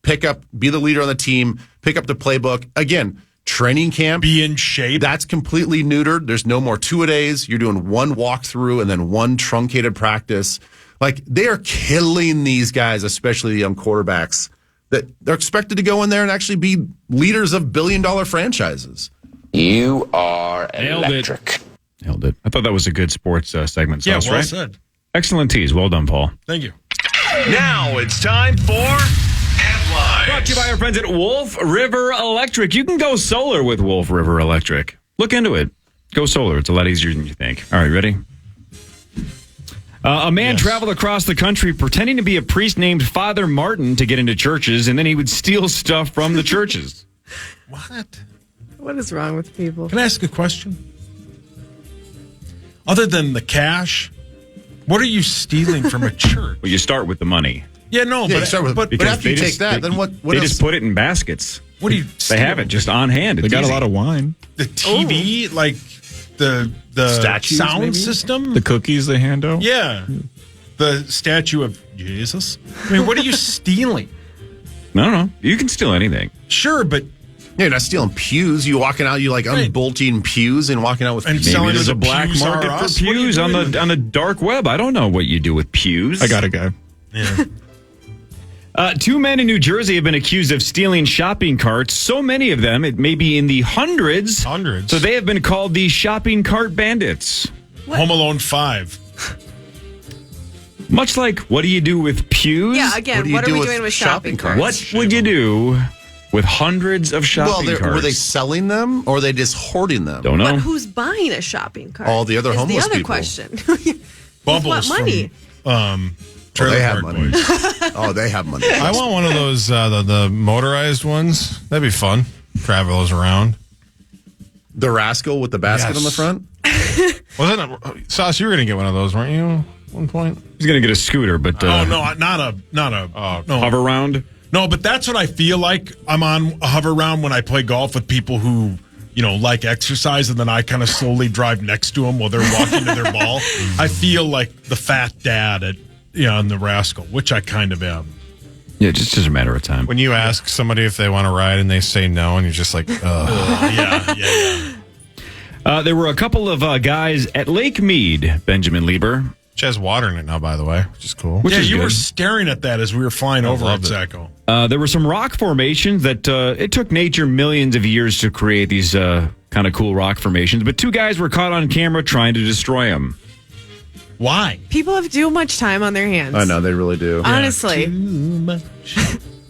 [SPEAKER 6] be the leader on the team, pick up the playbook. Again, training camp.
[SPEAKER 3] Be in shape.
[SPEAKER 6] That's completely neutered. There's no more 2-a-days. You're doing one walkthrough and then one truncated practice. Like, they are killing these guys, especially the young quarterbacks, that they're expected to go in there and actually be leaders of billion-dollar franchises.
[SPEAKER 9] You are
[SPEAKER 2] Nailed
[SPEAKER 9] electric.
[SPEAKER 2] Nailed it. I thought that was a good sports segment.
[SPEAKER 3] Yeah,
[SPEAKER 2] Sauce,
[SPEAKER 3] well
[SPEAKER 2] right?
[SPEAKER 3] said.
[SPEAKER 2] Excellent tease. Well done, Paul.
[SPEAKER 3] Thank you.
[SPEAKER 1] Now it's time for headlines.
[SPEAKER 2] Brought to you by our friends at Wolf River Electric. You can go solar with Wolf River Electric. Look into it. Go solar. It's a lot easier than you think. All right, ready? A man traveled across the country pretending to be a priest named Father Martin to get into churches, and then he would steal stuff from the churches.
[SPEAKER 3] What?
[SPEAKER 4] What is wrong with people?
[SPEAKER 3] Can I ask a question? Other than the cash, what are you stealing from a church?
[SPEAKER 2] Well, you start with the money.
[SPEAKER 3] Yeah, no,
[SPEAKER 6] Yeah, you start with- but after
[SPEAKER 2] they
[SPEAKER 6] you take that, then what
[SPEAKER 2] They
[SPEAKER 6] else?
[SPEAKER 2] just put it in baskets.
[SPEAKER 3] what do you?
[SPEAKER 2] They have it just on hand.
[SPEAKER 5] They
[SPEAKER 2] It's
[SPEAKER 5] got
[SPEAKER 2] easy.
[SPEAKER 5] a lot of wine.
[SPEAKER 3] The TV, like the
[SPEAKER 6] Statues,
[SPEAKER 3] sound
[SPEAKER 6] maybe?
[SPEAKER 3] system.
[SPEAKER 5] The cookies they hand out.
[SPEAKER 3] Yeah, the statue of Jesus. I mean, what are you stealing?
[SPEAKER 2] No. You can steal anything.
[SPEAKER 3] Sure, but
[SPEAKER 6] Yeah, you're not stealing pews. You walking out, you like
[SPEAKER 3] Right.
[SPEAKER 6] unbolting pews and walking out with
[SPEAKER 3] And
[SPEAKER 6] pews.
[SPEAKER 2] Maybe
[SPEAKER 3] selling
[SPEAKER 2] there's
[SPEAKER 3] the
[SPEAKER 2] a black
[SPEAKER 3] pews
[SPEAKER 2] market
[SPEAKER 3] are
[SPEAKER 2] for
[SPEAKER 3] us? What are you
[SPEAKER 2] pews on
[SPEAKER 3] doing?
[SPEAKER 2] the dark web. I don't know what you do with pews.
[SPEAKER 5] I got a guy.
[SPEAKER 3] yeah.
[SPEAKER 2] Two men in New Jersey have been accused of stealing shopping carts. So many of them, it may be in the hundreds.
[SPEAKER 1] Hundreds.
[SPEAKER 2] So they have been called the shopping cart bandits.
[SPEAKER 3] Home Alone 5.
[SPEAKER 2] Much like, what do you do with pews?
[SPEAKER 4] Yeah, again, what are we doing with shopping carts?
[SPEAKER 2] What would you do with hundreds of shopping
[SPEAKER 6] Well,
[SPEAKER 2] carts?
[SPEAKER 6] were they selling them or are they just hoarding them?
[SPEAKER 2] Don't know.
[SPEAKER 4] But who's buying a shopping cart?
[SPEAKER 6] All the other
[SPEAKER 4] is
[SPEAKER 6] homeless
[SPEAKER 4] the other
[SPEAKER 6] people.
[SPEAKER 4] question.
[SPEAKER 3] Bubbles
[SPEAKER 4] what money?
[SPEAKER 3] From,
[SPEAKER 6] Oh,
[SPEAKER 3] Trailer
[SPEAKER 6] they have
[SPEAKER 3] Park
[SPEAKER 6] money.
[SPEAKER 3] Boys.
[SPEAKER 6] Oh, they have money.
[SPEAKER 1] I want one of those the motorized ones. That'd be fun. Travel those around.
[SPEAKER 6] The rascal with the basket
[SPEAKER 1] Yes.
[SPEAKER 6] on the front.
[SPEAKER 1] Wasn't it, Sauce? You were gonna get one of those, weren't you? At one point.
[SPEAKER 2] He's going to get a scooter, but
[SPEAKER 3] Oh no, not a no.
[SPEAKER 2] hover round.
[SPEAKER 3] No, but that's what I feel like. I'm on a hover round when I play golf with people who, like exercise, and then I kind of slowly drive next to them while they're walking to their ball. I feel like the fat dad on the rascal, which I kind of am.
[SPEAKER 2] Yeah, just a matter of time.
[SPEAKER 1] When you ask somebody if they want to ride and they say no, and you're just like, ugh.
[SPEAKER 3] Yeah.
[SPEAKER 2] There were a couple of guys at Lake Mead, Benjamin Lieber.
[SPEAKER 1] Which has water in it now, by the way, which is cool.
[SPEAKER 2] Which
[SPEAKER 3] Yeah,
[SPEAKER 2] is
[SPEAKER 3] you
[SPEAKER 2] good.
[SPEAKER 3] were staring at that as we were flying over at
[SPEAKER 1] loved it.
[SPEAKER 3] Zacco.
[SPEAKER 2] There were some rock formations that it took nature millions of years to create these kind of cool rock formations, but two guys were caught on camera trying to destroy them.
[SPEAKER 3] Why?
[SPEAKER 4] People have too much time on their hands.
[SPEAKER 6] I know they really do.
[SPEAKER 4] Honestly.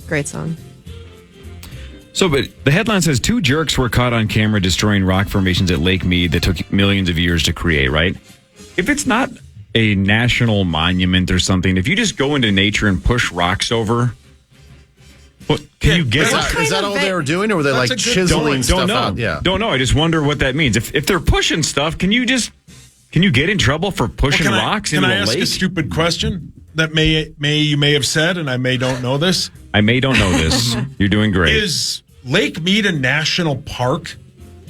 [SPEAKER 4] Great song.
[SPEAKER 2] So, but the headline says two jerks were caught on camera destroying rock formations at Lake Mead that took millions of years to create, right? If it's not a national monument or something, if you just go into nature and push rocks over, what can you get?
[SPEAKER 6] Is that all they were doing, or were they
[SPEAKER 3] That's
[SPEAKER 6] like
[SPEAKER 3] a good
[SPEAKER 6] chiseling
[SPEAKER 3] point.
[SPEAKER 6] stuff
[SPEAKER 2] Don't know.
[SPEAKER 6] out? Yeah.
[SPEAKER 2] Don't know. I just wonder what that means. If they're pushing stuff, can you get in trouble for pushing rocks
[SPEAKER 3] Can
[SPEAKER 2] into
[SPEAKER 3] I
[SPEAKER 2] a
[SPEAKER 3] ask
[SPEAKER 2] lake?
[SPEAKER 3] a stupid question that you may have said, and I may don't know this?
[SPEAKER 2] I don't know this. You're doing great.
[SPEAKER 3] Is Lake Mead a national park?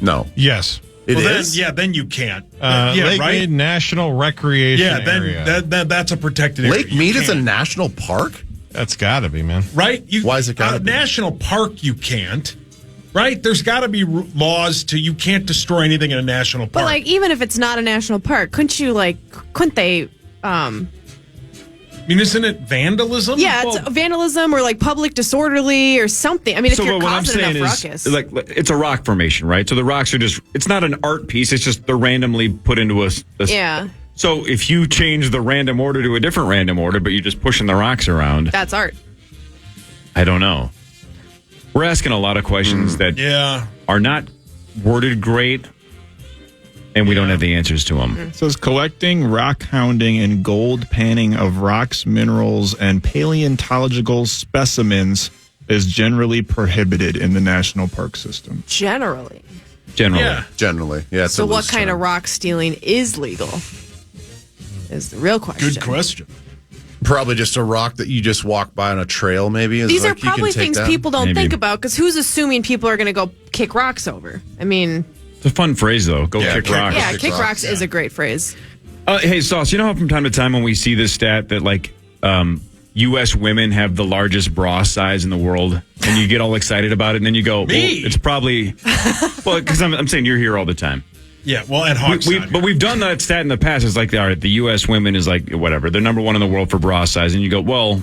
[SPEAKER 6] No.
[SPEAKER 1] Yes.
[SPEAKER 6] It
[SPEAKER 3] Well,
[SPEAKER 6] is?
[SPEAKER 3] then you can't.
[SPEAKER 1] Lake
[SPEAKER 3] right.
[SPEAKER 1] Mead National Recreation
[SPEAKER 3] Yeah, then
[SPEAKER 1] Area.
[SPEAKER 3] that's a protected area.
[SPEAKER 6] Lake Mead
[SPEAKER 3] You
[SPEAKER 6] is a
[SPEAKER 3] can't.
[SPEAKER 6] national park?
[SPEAKER 1] That's got to be, man.
[SPEAKER 3] Right?
[SPEAKER 6] Why is it gotta be?
[SPEAKER 3] national park? You can't. Right? There's got to be laws you can't destroy anything in a national park.
[SPEAKER 4] But even if it's not a national park, couldn't they
[SPEAKER 3] I mean, isn't it vandalism?
[SPEAKER 4] Yeah, it's vandalism or public disorderly or something. I mean, if
[SPEAKER 2] So
[SPEAKER 4] you're
[SPEAKER 2] what I'm
[SPEAKER 4] causing
[SPEAKER 2] saying
[SPEAKER 4] enough
[SPEAKER 2] is,
[SPEAKER 4] ruckus.
[SPEAKER 2] it's a rock formation, right? So the rocks are it's not an art piece. It's just they're randomly put into a
[SPEAKER 4] yeah,
[SPEAKER 2] So if you change the random order to a different random order, but you're just pushing the rocks around,
[SPEAKER 4] that's art.
[SPEAKER 2] I don't know. We're asking a lot of questions that
[SPEAKER 3] Yeah.
[SPEAKER 2] are not worded great, and we don't have the answers to them.
[SPEAKER 5] It says collecting, rock hounding, and gold panning of rocks, minerals, and paleontological specimens is generally prohibited in the national park system.
[SPEAKER 4] Generally.
[SPEAKER 2] Generally.
[SPEAKER 3] Yeah.
[SPEAKER 6] Generally. Yeah. It's
[SPEAKER 4] So
[SPEAKER 6] a
[SPEAKER 4] what
[SPEAKER 6] loose
[SPEAKER 4] kind
[SPEAKER 6] term.
[SPEAKER 4] of rock stealing is legal? Is the real question.
[SPEAKER 3] Good question.
[SPEAKER 6] Probably just a rock that you just walk by on a trail, maybe.
[SPEAKER 4] These are
[SPEAKER 6] you can
[SPEAKER 4] probably
[SPEAKER 6] take
[SPEAKER 4] things
[SPEAKER 6] that.
[SPEAKER 4] people don't
[SPEAKER 2] Maybe.
[SPEAKER 4] think about because who's assuming people are going to go kick rocks over? I mean,
[SPEAKER 2] It's a fun phrase, though. Go
[SPEAKER 6] Yeah,
[SPEAKER 2] kick
[SPEAKER 6] kick-
[SPEAKER 2] rocks.
[SPEAKER 4] yeah,
[SPEAKER 6] kick
[SPEAKER 4] kick
[SPEAKER 6] rocks,
[SPEAKER 4] rocks is
[SPEAKER 6] yeah.
[SPEAKER 4] a great phrase.
[SPEAKER 2] Hey, Sauce, you know how from time to time when we see this stat that U.S. women have the largest bra size in the world, and you get all excited about it, and then you go,
[SPEAKER 3] Me?
[SPEAKER 2] well, it's probably, because I'm saying you're here all the time.
[SPEAKER 3] Yeah. Well, and Hawks.
[SPEAKER 2] But we've done that stat in the past. It's like, all right, the U.S. women is whatever. They're number one in the world for bra size. And you go, well,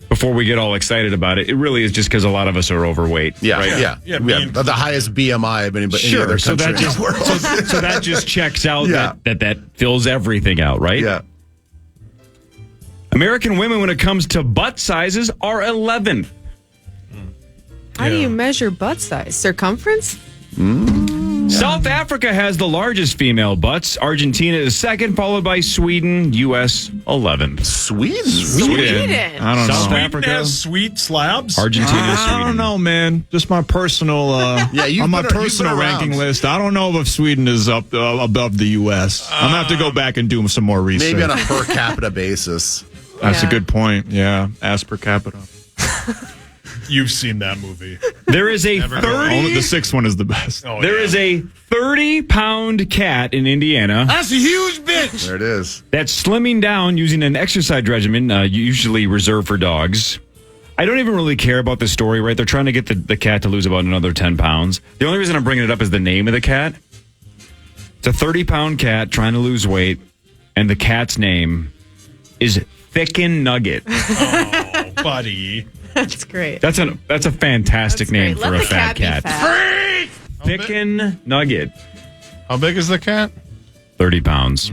[SPEAKER 2] before we get all excited about it, it really is just because a lot of us are overweight.
[SPEAKER 6] Yeah,
[SPEAKER 2] right?
[SPEAKER 3] Yeah,
[SPEAKER 6] the highest BMI of any other
[SPEAKER 2] So
[SPEAKER 6] country
[SPEAKER 2] that
[SPEAKER 6] in the world.
[SPEAKER 2] so that just checks out
[SPEAKER 6] Yeah.
[SPEAKER 2] that fills everything out, right?
[SPEAKER 6] Yeah.
[SPEAKER 2] American women, when it comes to butt sizes, are 11th.
[SPEAKER 4] How do you measure butt size? Circumference?
[SPEAKER 2] South Africa has the largest female butts. Argentina is second, followed by Sweden, U.S. 11th.
[SPEAKER 6] Sweden.
[SPEAKER 5] I don't know.
[SPEAKER 2] South
[SPEAKER 3] Sweden
[SPEAKER 2] Africa,
[SPEAKER 3] has sweet slabs.
[SPEAKER 2] Argentina,
[SPEAKER 5] I
[SPEAKER 2] Sweden.
[SPEAKER 5] don't know, man. Just my personal,
[SPEAKER 6] you've
[SPEAKER 5] on my
[SPEAKER 6] been- you've
[SPEAKER 5] personal
[SPEAKER 6] been around.
[SPEAKER 5] ranking list. I don't know if Sweden is up above the U.S. I'm gonna have to go back and do some more research.
[SPEAKER 6] Maybe on a per capita basis.
[SPEAKER 5] That's
[SPEAKER 4] Yeah.
[SPEAKER 5] a good point. Yeah, as per capita.
[SPEAKER 3] You've seen that movie.
[SPEAKER 2] There is a
[SPEAKER 5] Only the 6th one is the best.
[SPEAKER 3] Oh,
[SPEAKER 2] There is a 30-pound cat in Indiana
[SPEAKER 3] That's a huge bitch.
[SPEAKER 6] There it is.
[SPEAKER 2] that's slimming down using an exercise regimen usually reserved for dogs. I don't even really care about the story, right? They're trying to get the cat to lose about another 10 pounds. The only reason I'm bringing it up is the name of the cat. It's a 30-pound cat trying to lose weight, and the cat's name is Thickin' Nugget.
[SPEAKER 3] Oh, buddy.
[SPEAKER 4] That's great.
[SPEAKER 2] That's a fantastic
[SPEAKER 4] That's
[SPEAKER 2] name
[SPEAKER 4] great.
[SPEAKER 2] for
[SPEAKER 4] Let
[SPEAKER 2] a
[SPEAKER 4] the
[SPEAKER 2] fat
[SPEAKER 4] cat
[SPEAKER 2] cat.
[SPEAKER 4] be fat.
[SPEAKER 2] Thickin' Nugget.
[SPEAKER 1] How big is the cat?
[SPEAKER 2] 30 pounds.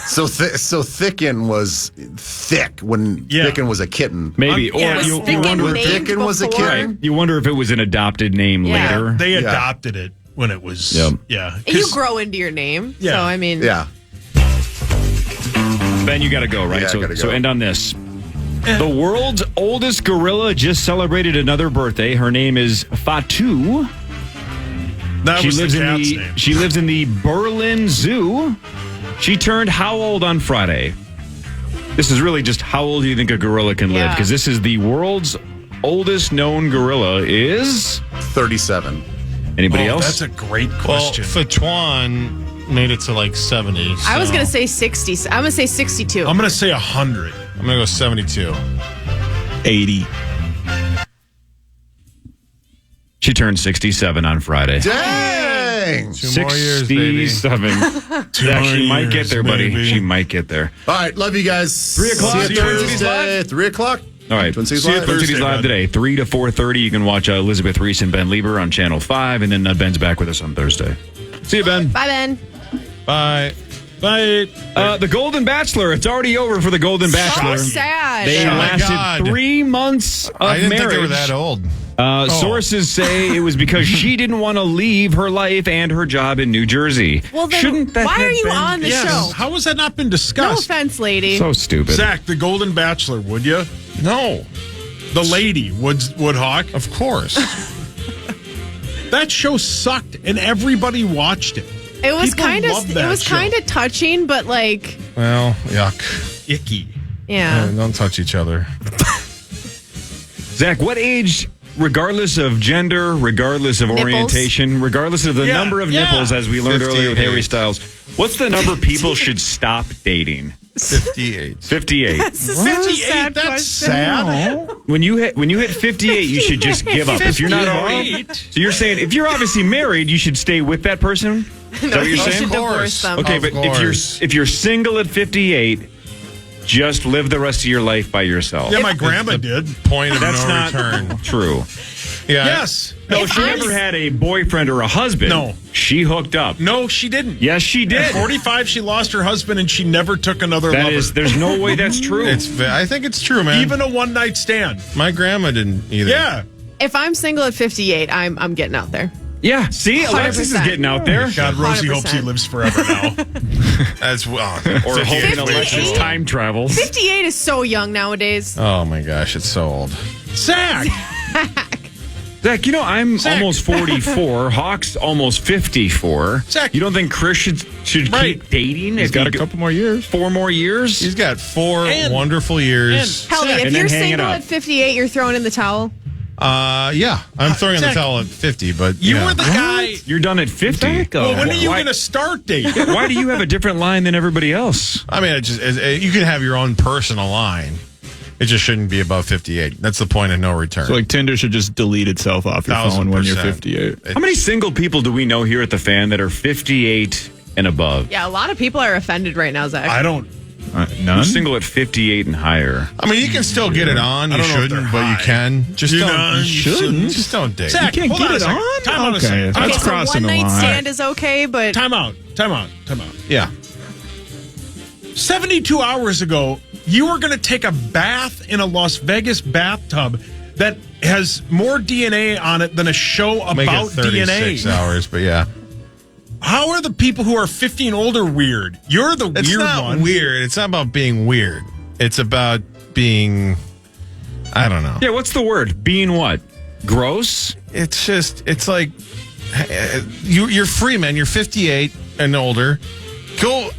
[SPEAKER 6] So Thicken was thick when
[SPEAKER 3] Yeah.
[SPEAKER 6] Thicken was a kitten.
[SPEAKER 2] Maybe.
[SPEAKER 4] It
[SPEAKER 2] Or
[SPEAKER 4] was
[SPEAKER 2] you
[SPEAKER 4] Thickin'
[SPEAKER 2] wonder
[SPEAKER 4] named
[SPEAKER 6] Thickin was a
[SPEAKER 4] before.
[SPEAKER 6] kid?
[SPEAKER 2] you wonder if it was an adopted name
[SPEAKER 4] Yeah.
[SPEAKER 2] later.
[SPEAKER 3] They
[SPEAKER 6] Yeah.
[SPEAKER 3] adopted it when it was.
[SPEAKER 2] Yep.
[SPEAKER 3] Yeah.
[SPEAKER 4] You
[SPEAKER 3] 'Cause-
[SPEAKER 4] grow into your name.
[SPEAKER 3] Yeah.
[SPEAKER 4] So, I mean,
[SPEAKER 6] Yeah.
[SPEAKER 2] Ben, you got to go, right?
[SPEAKER 6] Yeah, I gotta
[SPEAKER 2] So
[SPEAKER 6] go.
[SPEAKER 2] end on this. The world's oldest gorilla just celebrated another birthday. Her name is Fatu.
[SPEAKER 3] that was the cat's name.
[SPEAKER 2] She lives in the Berlin Zoo. She turned how old on Friday? This is really just how old do you think a gorilla can live?
[SPEAKER 4] Yeah.
[SPEAKER 2] Because this is the world's oldest known gorilla is
[SPEAKER 6] 37.
[SPEAKER 2] anybody
[SPEAKER 3] Oh,
[SPEAKER 2] else?
[SPEAKER 3] that's a great
[SPEAKER 1] Well,
[SPEAKER 3] question.
[SPEAKER 1] Fatuan made it to like 70.
[SPEAKER 4] I was
[SPEAKER 1] so
[SPEAKER 4] going to say 60. I'm going to say 62.
[SPEAKER 3] I'm going to say 100.
[SPEAKER 1] I'm going to go 72.
[SPEAKER 5] 80.
[SPEAKER 2] She turned 67 on Friday.
[SPEAKER 6] Dang.
[SPEAKER 1] 2 more years, baby.
[SPEAKER 2] 67. Yeah, she might get there, buddy.
[SPEAKER 3] baby.
[SPEAKER 2] She might get there.
[SPEAKER 6] All right, love you guys.
[SPEAKER 2] 3 o'clock,
[SPEAKER 6] See you
[SPEAKER 2] Twin Cities
[SPEAKER 6] Thursday,
[SPEAKER 2] Live?
[SPEAKER 6] 3 o'clock.
[SPEAKER 2] All right.
[SPEAKER 6] Twin Cities
[SPEAKER 2] See you
[SPEAKER 6] Live.
[SPEAKER 2] Twin Cities
[SPEAKER 3] Thursday,
[SPEAKER 2] Live
[SPEAKER 3] bud.
[SPEAKER 2] today, 3 to 4:30. You can watch Elizabeth Reese and Ben Lieber on Channel 5, and then Ben's back with us on Thursday. See you, Ben.
[SPEAKER 4] Bye, Ben.
[SPEAKER 1] Bye.
[SPEAKER 3] Bye.
[SPEAKER 2] The Golden Bachelor. It's already over for the Golden
[SPEAKER 4] So
[SPEAKER 2] Bachelor.
[SPEAKER 4] sad.
[SPEAKER 2] They
[SPEAKER 1] Oh my
[SPEAKER 2] lasted
[SPEAKER 1] God.
[SPEAKER 2] 3 months of
[SPEAKER 1] I didn't
[SPEAKER 2] marriage.
[SPEAKER 1] think they were that old.
[SPEAKER 2] Sources say it was because she didn't want to leave her life and her job in New Jersey.
[SPEAKER 4] Well, then
[SPEAKER 2] Shouldn't that
[SPEAKER 4] why
[SPEAKER 2] have
[SPEAKER 4] are you
[SPEAKER 2] been
[SPEAKER 4] on the show?
[SPEAKER 3] How has that not been
[SPEAKER 4] No
[SPEAKER 3] discussed?
[SPEAKER 4] offense, lady.
[SPEAKER 2] so stupid?
[SPEAKER 3] Zach, the Golden Bachelor, would you?
[SPEAKER 1] No,
[SPEAKER 3] The lady, Woodhawk.
[SPEAKER 1] of course.
[SPEAKER 3] That show sucked, and everybody watched it.
[SPEAKER 4] It was
[SPEAKER 3] People
[SPEAKER 4] kind
[SPEAKER 3] love
[SPEAKER 4] of
[SPEAKER 3] that show.
[SPEAKER 4] touching, but like,
[SPEAKER 1] Well, yuck.
[SPEAKER 3] Icky.
[SPEAKER 4] yeah.
[SPEAKER 1] Don't touch each other.
[SPEAKER 2] Zach, what age, regardless of gender, regardless of
[SPEAKER 4] Nipples.
[SPEAKER 2] orientation, regardless of the
[SPEAKER 3] Yeah,
[SPEAKER 2] number of
[SPEAKER 3] yeah.
[SPEAKER 2] nipples, as we learned earlier with
[SPEAKER 1] 58.
[SPEAKER 2] Harry Styles, what's the number people should stop dating?
[SPEAKER 1] 58.
[SPEAKER 2] 58.
[SPEAKER 4] This is such a
[SPEAKER 3] 58,
[SPEAKER 4] sad
[SPEAKER 3] that's
[SPEAKER 4] question.
[SPEAKER 3] sad.
[SPEAKER 2] When you hit 58, you should just give up. If you're not already,
[SPEAKER 3] 58?
[SPEAKER 2] so you're saying if you're obviously married, you should stay with that person. Is that what you're
[SPEAKER 4] You
[SPEAKER 2] saying?
[SPEAKER 4] should divorce them.
[SPEAKER 2] Okay,
[SPEAKER 1] Of
[SPEAKER 2] but
[SPEAKER 1] course.
[SPEAKER 2] if you're single at 58, just live the rest of your life by yourself.
[SPEAKER 3] Yeah, my grandma did.
[SPEAKER 1] Point of
[SPEAKER 2] That's
[SPEAKER 1] no
[SPEAKER 2] not
[SPEAKER 1] return.
[SPEAKER 2] true.
[SPEAKER 1] Yeah.
[SPEAKER 3] Yes.
[SPEAKER 2] No,
[SPEAKER 4] If
[SPEAKER 2] she
[SPEAKER 4] I'm-
[SPEAKER 2] never had a boyfriend or a husband.
[SPEAKER 3] No.
[SPEAKER 2] She hooked up.
[SPEAKER 3] No, she didn't.
[SPEAKER 2] Yes, she
[SPEAKER 3] At
[SPEAKER 2] did.
[SPEAKER 3] 45, she lost her husband, and she never took another
[SPEAKER 2] That
[SPEAKER 3] lover.
[SPEAKER 2] is, there's no way that's true.
[SPEAKER 1] I think it's true, man.
[SPEAKER 3] Even a one-night stand.
[SPEAKER 1] my grandma didn't either.
[SPEAKER 3] Yeah.
[SPEAKER 4] If I'm single at 58, I'm getting out there.
[SPEAKER 2] Yeah, see, Alexis is
[SPEAKER 4] 100%.
[SPEAKER 2] getting out there.
[SPEAKER 3] God, Rosie
[SPEAKER 4] 100%.
[SPEAKER 3] hopes he lives forever now.
[SPEAKER 1] As well.
[SPEAKER 2] Or hoping
[SPEAKER 4] 58.
[SPEAKER 2] Alexis time travels.
[SPEAKER 4] 58 is so young nowadays.
[SPEAKER 1] Oh my gosh, it's so old.
[SPEAKER 3] Zach.
[SPEAKER 2] Zach, you know, I'm
[SPEAKER 3] Zach.
[SPEAKER 2] almost 44. Hawk's almost 54.
[SPEAKER 3] Zach.
[SPEAKER 2] You don't think Chris should
[SPEAKER 3] Right.
[SPEAKER 2] keep dating?
[SPEAKER 5] He's
[SPEAKER 2] if
[SPEAKER 5] got
[SPEAKER 2] he
[SPEAKER 5] a couple more years.
[SPEAKER 2] 4 more years?
[SPEAKER 1] He's got 4
[SPEAKER 3] And-
[SPEAKER 1] wonderful years.
[SPEAKER 4] Halvy,
[SPEAKER 3] Zach,
[SPEAKER 4] if
[SPEAKER 2] and then
[SPEAKER 4] you're
[SPEAKER 2] hang it
[SPEAKER 4] single
[SPEAKER 2] up.
[SPEAKER 4] at 58, you're throwing in the towel.
[SPEAKER 1] Yeah, I'm throwing in the
[SPEAKER 3] Zach,
[SPEAKER 1] towel at 50, but
[SPEAKER 3] You
[SPEAKER 1] yeah.
[SPEAKER 3] were the guy.
[SPEAKER 2] You're done at 50.
[SPEAKER 3] Well, when are you
[SPEAKER 2] Why-
[SPEAKER 3] going to start dating?
[SPEAKER 2] Why do you have a different line than everybody else?
[SPEAKER 1] I mean, you can have your own personal line. It just shouldn't be above 58. That's the point of no return.
[SPEAKER 5] So like Tinder should just delete itself off your phone when you're
[SPEAKER 1] 1000%.
[SPEAKER 5] 58.
[SPEAKER 2] How many single people do we know here at the fan that are 58 and above?
[SPEAKER 4] Yeah, a lot of people are offended right now, Zach.
[SPEAKER 3] I don't.
[SPEAKER 5] None?
[SPEAKER 2] Single at 58 and higher.
[SPEAKER 1] I mean, you can still get it on. You
[SPEAKER 3] don't know if
[SPEAKER 1] shouldn't,
[SPEAKER 3] they're
[SPEAKER 1] but you
[SPEAKER 3] high.
[SPEAKER 1] can. Just
[SPEAKER 3] You
[SPEAKER 1] don't.
[SPEAKER 3] know, you
[SPEAKER 5] shouldn't.
[SPEAKER 1] Just don't date.
[SPEAKER 3] Zach,
[SPEAKER 5] You can't
[SPEAKER 3] hold
[SPEAKER 5] get
[SPEAKER 3] on a
[SPEAKER 5] it
[SPEAKER 3] second.
[SPEAKER 5] on?
[SPEAKER 3] Time out a
[SPEAKER 5] Okay.
[SPEAKER 3] second.
[SPEAKER 5] That's
[SPEAKER 4] Okay, so
[SPEAKER 5] crossing
[SPEAKER 4] one
[SPEAKER 5] the
[SPEAKER 4] night
[SPEAKER 5] line.
[SPEAKER 4] stand is okay, but
[SPEAKER 3] Time out.
[SPEAKER 1] Yeah.
[SPEAKER 3] 72 hours ago, you were going to take a bath in a Las Vegas bathtub that has more DNA on it than a show
[SPEAKER 1] Make
[SPEAKER 3] about
[SPEAKER 1] it 36
[SPEAKER 3] DNA.
[SPEAKER 1] hours, but yeah.
[SPEAKER 3] How are the people who are 50 and older weird? You're the
[SPEAKER 1] It's
[SPEAKER 3] weird
[SPEAKER 1] not
[SPEAKER 3] one.
[SPEAKER 1] weird. It's not about being weird. It's about being, I don't know.
[SPEAKER 2] Yeah, what's the word? Being what? Gross?
[SPEAKER 1] It's just, it's like, you're free, man. You're 58 and older. Go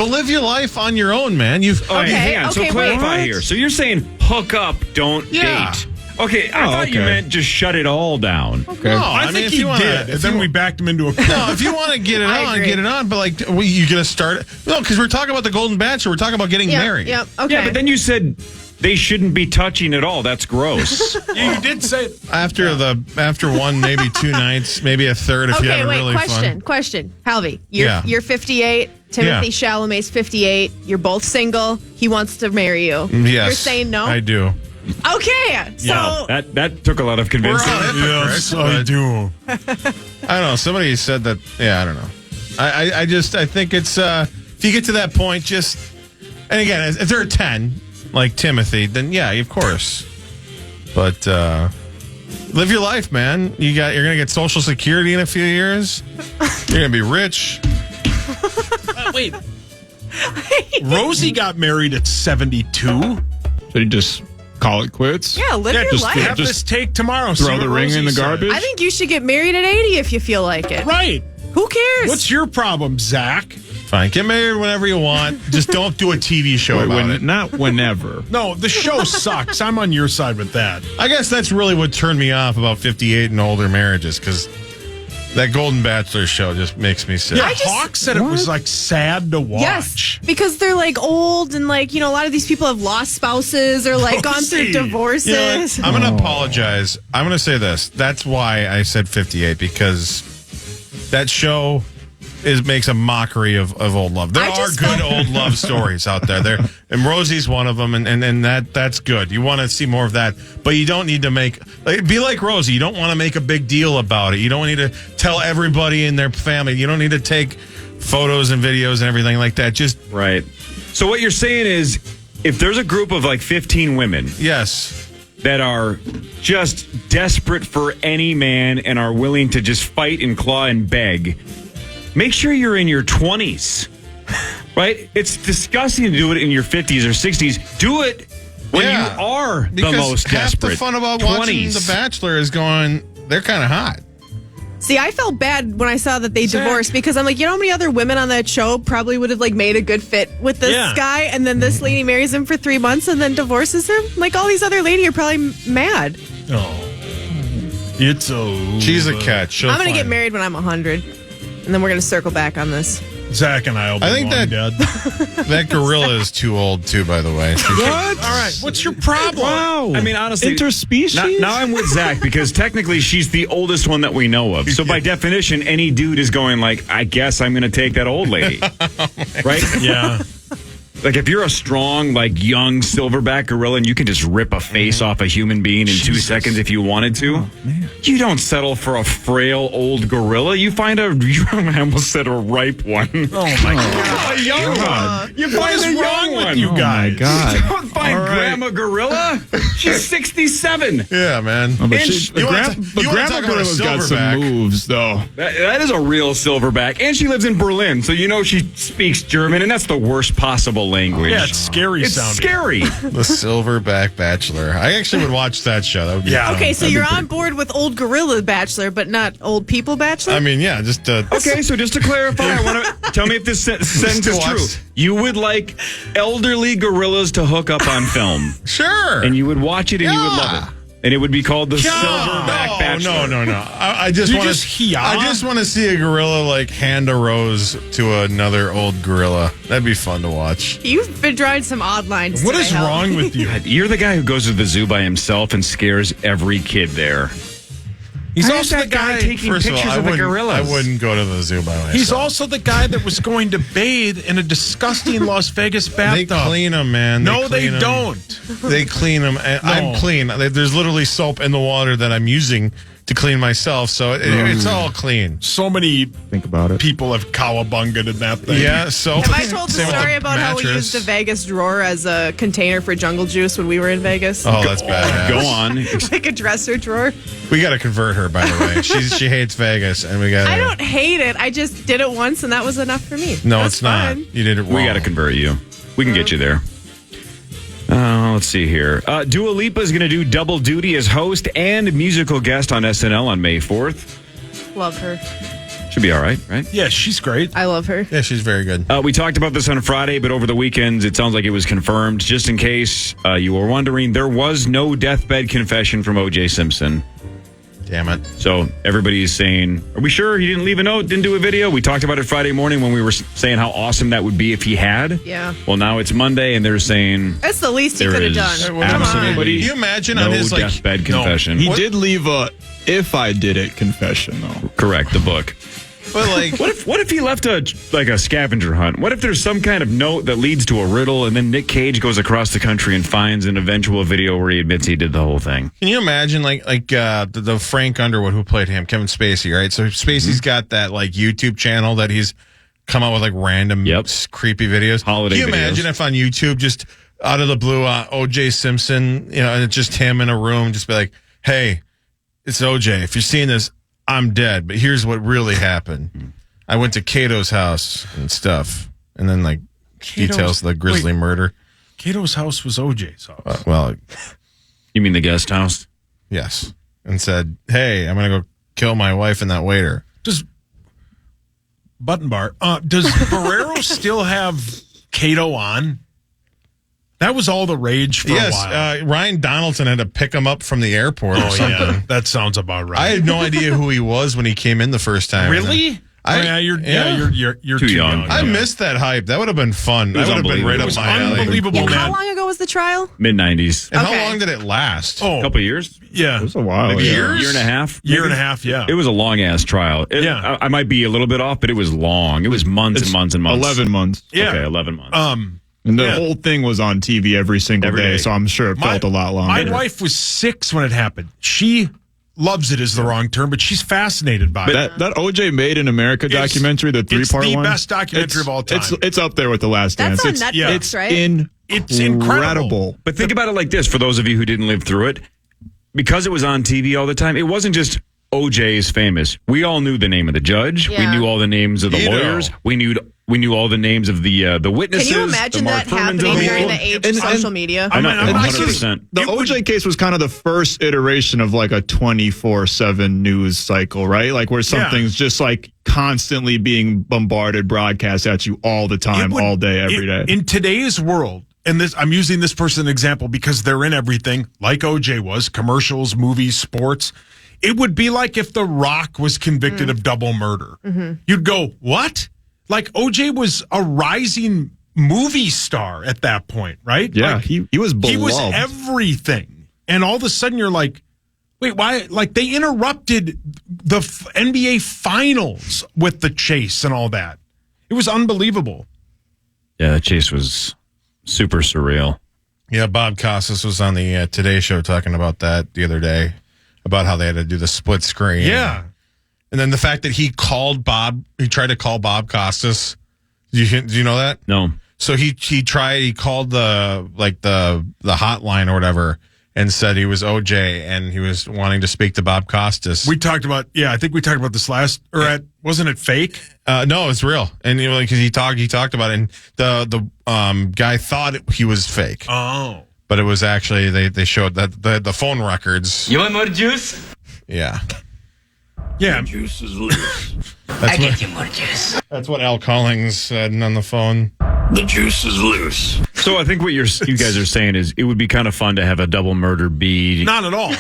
[SPEAKER 1] live your life on your own, man.
[SPEAKER 2] Oh, hey, hang on. So
[SPEAKER 4] okay,
[SPEAKER 2] clarify
[SPEAKER 4] wait.
[SPEAKER 2] here. So you're saying hook up, don't
[SPEAKER 1] Yeah.
[SPEAKER 2] date. Okay, I thought you
[SPEAKER 5] okay.
[SPEAKER 2] mean just shut it all down.
[SPEAKER 1] No,
[SPEAKER 3] I think
[SPEAKER 1] if
[SPEAKER 3] he
[SPEAKER 1] you wanna,
[SPEAKER 3] did.
[SPEAKER 1] if
[SPEAKER 3] Then
[SPEAKER 1] you-
[SPEAKER 3] we backed him into a corner.
[SPEAKER 1] No, if you want to get it
[SPEAKER 4] I
[SPEAKER 1] on,
[SPEAKER 4] agree.
[SPEAKER 1] get it on. But like, you gonna start? No, because we're talking about the Golden Bachelor. We're talking about getting married.
[SPEAKER 4] Yep. Okay.
[SPEAKER 2] Yeah, but then you said they shouldn't be touching at all. That's gross.
[SPEAKER 3] Yeah, you did say
[SPEAKER 1] After one, maybe 2 nights, maybe a third if you have
[SPEAKER 4] okay,
[SPEAKER 1] it
[SPEAKER 4] wait.
[SPEAKER 1] really fun.
[SPEAKER 4] Question. Halvy, you're
[SPEAKER 1] Yeah.
[SPEAKER 4] you're 58. Timothy
[SPEAKER 1] Yeah.
[SPEAKER 4] Chalamet's 58. You're both single. He wants to marry you.
[SPEAKER 1] Yes,
[SPEAKER 4] You're saying no.
[SPEAKER 1] I do.
[SPEAKER 4] Okay. So
[SPEAKER 2] that took a lot of convincing.
[SPEAKER 1] We're all hypocrites,
[SPEAKER 3] yes, I
[SPEAKER 1] but-
[SPEAKER 3] do.
[SPEAKER 1] I don't know. Somebody said that. Yeah, I don't know. I think it's if you get to that point, just and again, if they're 10, like Timothy, then yeah, of course. But live your life, man. You're gonna get Social Security in a few years. You're gonna be rich.
[SPEAKER 3] Wait. Rosie got married at 72.
[SPEAKER 5] Should you just call it quits?
[SPEAKER 4] yeah, live your
[SPEAKER 5] just
[SPEAKER 4] life.
[SPEAKER 3] Have this take tomorrow.
[SPEAKER 5] Throw
[SPEAKER 3] See
[SPEAKER 5] the
[SPEAKER 3] what
[SPEAKER 5] ring
[SPEAKER 3] Rosie
[SPEAKER 5] in the
[SPEAKER 3] says.
[SPEAKER 5] garbage?
[SPEAKER 4] I think you should get married at 80 if you feel like it.
[SPEAKER 3] Right.
[SPEAKER 4] Who cares?
[SPEAKER 3] What's your problem, Zach?
[SPEAKER 1] Fine, get married whenever you want. Just don't do a TV show
[SPEAKER 5] Wait,
[SPEAKER 1] about it.
[SPEAKER 5] not whenever.
[SPEAKER 3] No, the show sucks. I'm on your side with that.
[SPEAKER 1] I guess that's really what turned me off about 58 and older marriages because that Golden Bachelor show just makes me sick.
[SPEAKER 3] Yeah,
[SPEAKER 4] I just-
[SPEAKER 3] Hawk said it was like sad to watch.
[SPEAKER 4] Yes, because they're like old and like, a lot of these people have lost spouses or like gone through
[SPEAKER 3] Rosie.
[SPEAKER 4] divorces.
[SPEAKER 1] You know what? I'm going to apologize. I'm going to say this. That's why I said 58 because that show makes a mockery of old love. There
[SPEAKER 4] I
[SPEAKER 1] are
[SPEAKER 4] just
[SPEAKER 1] good
[SPEAKER 4] felt-
[SPEAKER 1] old love stories out there. And Rosie's one of them, and that's good. You want to see more of that, but you don't need to be like Rosie. You don't want to make a big deal about it. You don't need to tell everybody in their family. You don't need to take photos and videos and everything like that. Just
[SPEAKER 2] Right. So what you're saying is, if there's a group of like 15 women
[SPEAKER 1] yes.
[SPEAKER 2] that are just desperate for any man and are willing to just fight and claw and beg, make sure you're in your 20s, right? It's disgusting to do it in your 50s or 60s. Do it when
[SPEAKER 1] Yeah,
[SPEAKER 2] you are the
[SPEAKER 1] because
[SPEAKER 2] most
[SPEAKER 1] half
[SPEAKER 2] desperate.
[SPEAKER 1] the fun about watching The Bachelor is going, they're kind of hot.
[SPEAKER 4] See, I felt bad when I saw that they divorced because I'm like, how many other women on that show probably would have like made a good fit with this
[SPEAKER 3] Yeah.
[SPEAKER 4] guy, and then this lady marries him for 3 months and then divorces him? Like all these other ladies are probably mad.
[SPEAKER 3] Oh. It's a.
[SPEAKER 1] She's a catch. She'll
[SPEAKER 4] I'm gonna get
[SPEAKER 1] find-
[SPEAKER 4] married when I'm 100, and then we're gonna circle back on this.
[SPEAKER 3] Zach and I will be
[SPEAKER 1] I think
[SPEAKER 3] long
[SPEAKER 1] that-
[SPEAKER 3] dead.
[SPEAKER 1] That gorilla is too old too. By the way,
[SPEAKER 3] What? All right. What's your problem?
[SPEAKER 5] Wow.
[SPEAKER 2] I mean, honestly,
[SPEAKER 5] interspecies.
[SPEAKER 2] Now I'm with Zach because technically she's the oldest one that we know of. So by definition, any dude is going like, I guess I'm going to take that old lady, right?
[SPEAKER 3] Yeah.
[SPEAKER 2] Like if you're a strong, like young silverback gorilla and you can just rip a face off a human being in 2 seconds if you wanted to, you don't settle for a frail old gorilla. You find I almost said a ripe one.
[SPEAKER 3] Oh my God.
[SPEAKER 2] A young one. You
[SPEAKER 3] What
[SPEAKER 2] find
[SPEAKER 3] is
[SPEAKER 2] a young
[SPEAKER 3] wrong
[SPEAKER 2] one.
[SPEAKER 3] with you guys?
[SPEAKER 5] Oh, God.
[SPEAKER 2] You don't find
[SPEAKER 5] All right.
[SPEAKER 2] Grandma Gorilla. She's 67.
[SPEAKER 1] yeah, man.
[SPEAKER 5] But
[SPEAKER 2] And
[SPEAKER 1] you wanna
[SPEAKER 5] Grandma
[SPEAKER 1] talk about a
[SPEAKER 5] Gorilla's got some
[SPEAKER 1] silverback.
[SPEAKER 5] moves, though.
[SPEAKER 2] That is a real silverback. And she lives in Berlin, so you know she speaks German, and that's the worst possible language.
[SPEAKER 3] Yeah, it's scary
[SPEAKER 2] It's
[SPEAKER 3] sounding.
[SPEAKER 2] scary.
[SPEAKER 1] The Silverback Bachelor. I actually would watch that show. That would be
[SPEAKER 3] Yeah.
[SPEAKER 1] fun.
[SPEAKER 4] Okay, so you're on board with old gorilla bachelor, but not old people bachelor?
[SPEAKER 1] I mean, yeah, just
[SPEAKER 2] Okay, so just to clarify, I want to tell me if this sentence is
[SPEAKER 1] watch.
[SPEAKER 2] true. You would like elderly gorillas to hook up on film,
[SPEAKER 1] sure.
[SPEAKER 2] and you would watch it and you would love
[SPEAKER 1] Yeah.
[SPEAKER 2] it. And it would be called the Silverback Bachelor.
[SPEAKER 1] No. I just
[SPEAKER 3] You
[SPEAKER 1] want
[SPEAKER 3] just
[SPEAKER 1] to. I just want to see a gorilla like hand a rose to another old gorilla. That'd be fun to watch.
[SPEAKER 4] You've been drawing some odd lines.
[SPEAKER 3] What
[SPEAKER 4] today,
[SPEAKER 3] is
[SPEAKER 4] Hal.
[SPEAKER 3] wrong with you?
[SPEAKER 2] You're the guy who goes to the zoo by himself and scares every kid there.
[SPEAKER 3] He's
[SPEAKER 2] How's
[SPEAKER 3] also
[SPEAKER 2] that
[SPEAKER 3] the guy
[SPEAKER 2] taking
[SPEAKER 1] First of all,
[SPEAKER 2] pictures of the gorillas.
[SPEAKER 1] I wouldn't go to the zoo by myself.
[SPEAKER 3] He's also the guy that was going to bathe in a disgusting Las Vegas
[SPEAKER 1] They
[SPEAKER 3] bathtub.
[SPEAKER 1] clean them, man.
[SPEAKER 3] No, they
[SPEAKER 1] clean 'em.
[SPEAKER 3] don't.
[SPEAKER 1] They clean them. I'm clean. There's literally soap in the water that I'm using to clean myself, so it's all clean.
[SPEAKER 3] So many
[SPEAKER 5] Think about it.
[SPEAKER 3] people have cowabunged in that thing.
[SPEAKER 1] Yeah, soap.
[SPEAKER 4] Have I told the
[SPEAKER 1] Same with
[SPEAKER 4] story about how we
[SPEAKER 1] mattress.
[SPEAKER 4] used a Vegas drawer as a container for jungle juice when we were in Vegas?
[SPEAKER 1] Oh, that's bad.
[SPEAKER 2] Go on.
[SPEAKER 4] Like a dresser drawer.
[SPEAKER 1] We got to convert her, by the way. She hates Vegas, and we got.
[SPEAKER 4] I don't hate it. I just did it once, and that was enough for me.
[SPEAKER 1] No,
[SPEAKER 4] That's
[SPEAKER 1] it's not.
[SPEAKER 4] fine.
[SPEAKER 1] You did it wrong.
[SPEAKER 2] We got to convert you. We can get you there. Let's see here. Dua Lipa is going to do double duty as host and musical guest on SNL on May 4th.
[SPEAKER 4] Love her.
[SPEAKER 2] Should be all right, right?
[SPEAKER 3] Yeah, she's great.
[SPEAKER 4] I love her.
[SPEAKER 1] Yeah, she's very good.
[SPEAKER 2] We talked about this on Friday, but over the weekend, it sounds like it was confirmed. Just in case you were wondering, there was no deathbed confession from O.J. Simpson.
[SPEAKER 1] Damn it.
[SPEAKER 2] So everybody's saying, are we sure he didn't leave a note, didn't do a video? We talked about it Friday morning when we were saying how awesome that would be if he had.
[SPEAKER 4] Yeah.
[SPEAKER 2] Well, now it's Monday, and they're saying
[SPEAKER 4] That's the least he
[SPEAKER 2] there
[SPEAKER 4] could have
[SPEAKER 2] is
[SPEAKER 4] done. Come
[SPEAKER 2] absolutely
[SPEAKER 1] Can you imagine
[SPEAKER 2] no
[SPEAKER 1] on his, like-
[SPEAKER 2] deathbed confession.
[SPEAKER 5] He did leave a "if I did it" confession though.
[SPEAKER 2] Correct, the book.
[SPEAKER 1] But like,
[SPEAKER 2] What if he left a scavenger hunt? What if there's some kind of note that leads to a riddle, and then Nick Cage goes across the country and finds an eventual video where he admits he did the whole thing?
[SPEAKER 1] can you imagine the Frank Underwood who played him, Kevin Spacey, right? So Spacey's got that like YouTube channel that he's come out with like random creepy videos.
[SPEAKER 2] Holiday
[SPEAKER 1] Can you imagine
[SPEAKER 2] videos.
[SPEAKER 1] if on YouTube just out of the blue, O.J. Simpson, and it's just him in a room, just be like, "Hey, it's O.J. If you're seeing this, I'm dead, but here's what really happened. I went to Cato's house and stuff," and then like details the grisly murder.
[SPEAKER 3] Cato's house was OJ's house.
[SPEAKER 1] Well,
[SPEAKER 2] You mean the guest house?
[SPEAKER 1] yes, and said, "Hey, I'm gonna go kill my wife and that waiter."
[SPEAKER 3] Does Button Bar? Does Barrero still have Cato on? That was all the rage for a while.
[SPEAKER 1] Ryan Donaldson had to pick him up from the airport or something.
[SPEAKER 3] Yeah, that sounds about right.
[SPEAKER 1] I had no idea who he was when he came in the first time.
[SPEAKER 3] Really? You're too young.
[SPEAKER 1] I missed that hype. That would have been fun. That would have been right
[SPEAKER 3] It
[SPEAKER 1] up
[SPEAKER 3] was
[SPEAKER 1] my alley.
[SPEAKER 3] unbelievable,
[SPEAKER 4] Yeah,
[SPEAKER 3] man.
[SPEAKER 4] how long ago was the trial?
[SPEAKER 2] Mid-90s.
[SPEAKER 1] And
[SPEAKER 4] Okay.
[SPEAKER 1] how long did it last?
[SPEAKER 3] Oh,
[SPEAKER 2] A couple of years?
[SPEAKER 3] yeah.
[SPEAKER 5] It was a while.
[SPEAKER 1] Maybe
[SPEAKER 5] yeah.
[SPEAKER 1] years?
[SPEAKER 2] Year and a half?
[SPEAKER 3] Year and
[SPEAKER 2] maybe?
[SPEAKER 3] a half, yeah.
[SPEAKER 2] It was a long-ass trial.
[SPEAKER 3] Yeah.
[SPEAKER 2] I might be a little bit off, but it was long. It was months and months and months.
[SPEAKER 5] 11 months.
[SPEAKER 3] Yeah.
[SPEAKER 2] Okay, 11 months.
[SPEAKER 5] And the
[SPEAKER 3] Yeah.
[SPEAKER 5] whole thing was on TV every single
[SPEAKER 2] Every
[SPEAKER 5] day,
[SPEAKER 2] day.
[SPEAKER 5] so I'm sure it felt a lot longer.
[SPEAKER 3] My wife was 6 when it happened. She loves it is the wrong term, but she's fascinated by it.
[SPEAKER 5] That OJ Made in America documentary, the 3-part
[SPEAKER 3] It's the
[SPEAKER 5] one,
[SPEAKER 3] best documentary of all time.
[SPEAKER 5] It's up there with The Last
[SPEAKER 4] That's
[SPEAKER 5] Dance.
[SPEAKER 4] on
[SPEAKER 5] It's,
[SPEAKER 4] Netflix,
[SPEAKER 5] it's
[SPEAKER 4] right?
[SPEAKER 3] It's incredible.
[SPEAKER 2] But think about it like this, for those of you who didn't live through it. Because it was on TV all the time, it wasn't just OJ is famous. We all knew the name of the judge. We
[SPEAKER 4] Yeah.
[SPEAKER 2] knew all the names of the lawyers. We knew all the names of the witnesses.
[SPEAKER 4] Can you imagine
[SPEAKER 2] the Mark
[SPEAKER 4] that
[SPEAKER 2] Furmans
[SPEAKER 4] happening
[SPEAKER 2] of the
[SPEAKER 4] during
[SPEAKER 2] world.
[SPEAKER 4] the age
[SPEAKER 5] And-
[SPEAKER 4] of social media?
[SPEAKER 2] I know,
[SPEAKER 3] I'm not
[SPEAKER 2] 100%.
[SPEAKER 5] The OJ case was kind of the first iteration of like a 24/7 news cycle, right? Like where something's just like constantly being bombarded, broadcast at you all the time, all day, every day.
[SPEAKER 3] In today's world, and this I'm using this person as an example because they're in everything, like OJ was, commercials, movies, sports. It would be like if The Rock was convicted of double murder. You'd go, what? Like OJ was a rising movie star at that point, right?
[SPEAKER 5] Yeah,
[SPEAKER 3] Like,
[SPEAKER 5] he was beloved.
[SPEAKER 3] he was everything. And all of a sudden you're like, wait, why? Like they interrupted the NBA finals with the chase and all that. It was unbelievable.
[SPEAKER 2] Yeah, that chase was super surreal.
[SPEAKER 1] Yeah, Bob Costas was on the Today Show talking about that the other day, about how they had to do the split screen.
[SPEAKER 3] Yeah.
[SPEAKER 1] And then the fact that he tried to call Bob Costas. Do you know that?
[SPEAKER 2] No.
[SPEAKER 1] So he called the hotline or whatever and said he was OJ and he was wanting to speak to Bob Costas.
[SPEAKER 3] We talked about, I think we talked about this wasn't it fake?
[SPEAKER 1] No, it's real. And because he talked about it, and the guy thought he was fake.
[SPEAKER 3] Oh.
[SPEAKER 1] But it was actually they showed that the phone records.
[SPEAKER 9] You want more juice?
[SPEAKER 1] Yeah.
[SPEAKER 3] Yeah.
[SPEAKER 9] Juice is loose.
[SPEAKER 1] That's
[SPEAKER 9] Get you more juice.
[SPEAKER 1] That's what Al Collins said on the phone.
[SPEAKER 9] The juice is loose.
[SPEAKER 2] So I think what you guys are saying is it would be kind of fun to have a double murder be.
[SPEAKER 3] Not at all.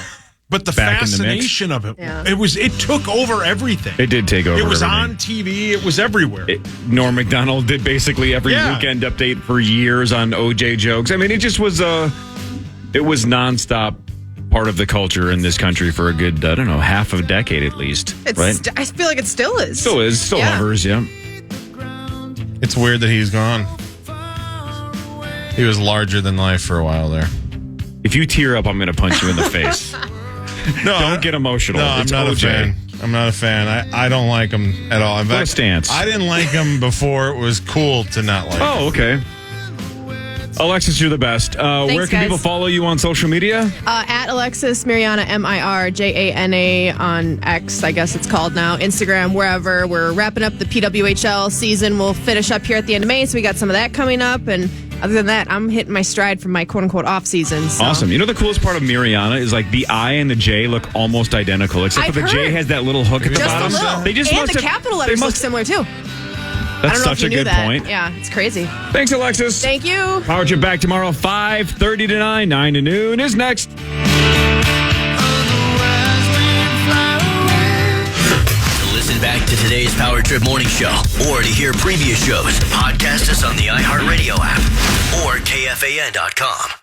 [SPEAKER 3] But the
[SPEAKER 2] Back in the mix.
[SPEAKER 3] fascination of it,
[SPEAKER 4] Yeah.
[SPEAKER 3] it took over everything.
[SPEAKER 2] It did take over.
[SPEAKER 3] It was
[SPEAKER 2] everything.
[SPEAKER 3] on TV. It was everywhere.
[SPEAKER 2] Norm Macdonald did basically every
[SPEAKER 3] Yeah.
[SPEAKER 2] weekend update for years on OJ jokes. I mean, it just was it was nonstop part of the culture in this country for a good, I don't know, half a decade at least. Right?
[SPEAKER 4] I feel like it still is.
[SPEAKER 2] Still
[SPEAKER 4] Yeah.
[SPEAKER 2] hovers, yeah.
[SPEAKER 1] It's weird that he's gone. He was larger than life for a while there.
[SPEAKER 2] If you tear up, I'm going to punch you in the face.
[SPEAKER 1] No,
[SPEAKER 2] Don't get emotional.
[SPEAKER 1] No, I'm
[SPEAKER 2] It's
[SPEAKER 1] not
[SPEAKER 2] OJ.
[SPEAKER 1] a fan. I'm not a fan. I don't like him at all. In
[SPEAKER 2] What a
[SPEAKER 1] fact,
[SPEAKER 2] stance.
[SPEAKER 1] I didn't like him before it was cool to not like him.
[SPEAKER 2] Oh, okay. Alexis, you're the best. Where can
[SPEAKER 4] guys.
[SPEAKER 2] people follow you on social media?
[SPEAKER 4] At Alexis Mariana, Mirjana on X, I guess it's called now, Instagram, wherever. We're wrapping up the PWHL season. We'll finish up here at the end of May, so we got some of that coming up. And other than that, I'm hitting my stride from my quote-unquote off-season. So.
[SPEAKER 2] Awesome. You know the coolest part of Mariana is like the I and the J look almost identical, except
[SPEAKER 4] I've
[SPEAKER 2] for the J
[SPEAKER 4] heard.
[SPEAKER 2] has that little hook at the
[SPEAKER 4] Just
[SPEAKER 2] bottom.
[SPEAKER 4] a little.
[SPEAKER 2] They just
[SPEAKER 4] and
[SPEAKER 2] must
[SPEAKER 4] the
[SPEAKER 2] have-
[SPEAKER 4] capital
[SPEAKER 2] they
[SPEAKER 4] letters look
[SPEAKER 2] must-
[SPEAKER 4] similar, too. I
[SPEAKER 2] That's
[SPEAKER 4] don't know
[SPEAKER 2] such
[SPEAKER 4] if you
[SPEAKER 2] a
[SPEAKER 4] knew
[SPEAKER 2] good
[SPEAKER 4] that.
[SPEAKER 2] point.
[SPEAKER 4] Yeah, it's crazy.
[SPEAKER 2] Thanks, Alexis.
[SPEAKER 4] Thank you.
[SPEAKER 2] Power Trip back tomorrow, 5:30 to 9, 9 to noon is next.
[SPEAKER 7] To listen back to today's Power Trip Morning Show or to hear previous shows, podcast us on the iHeartRadio app or KFAN.com.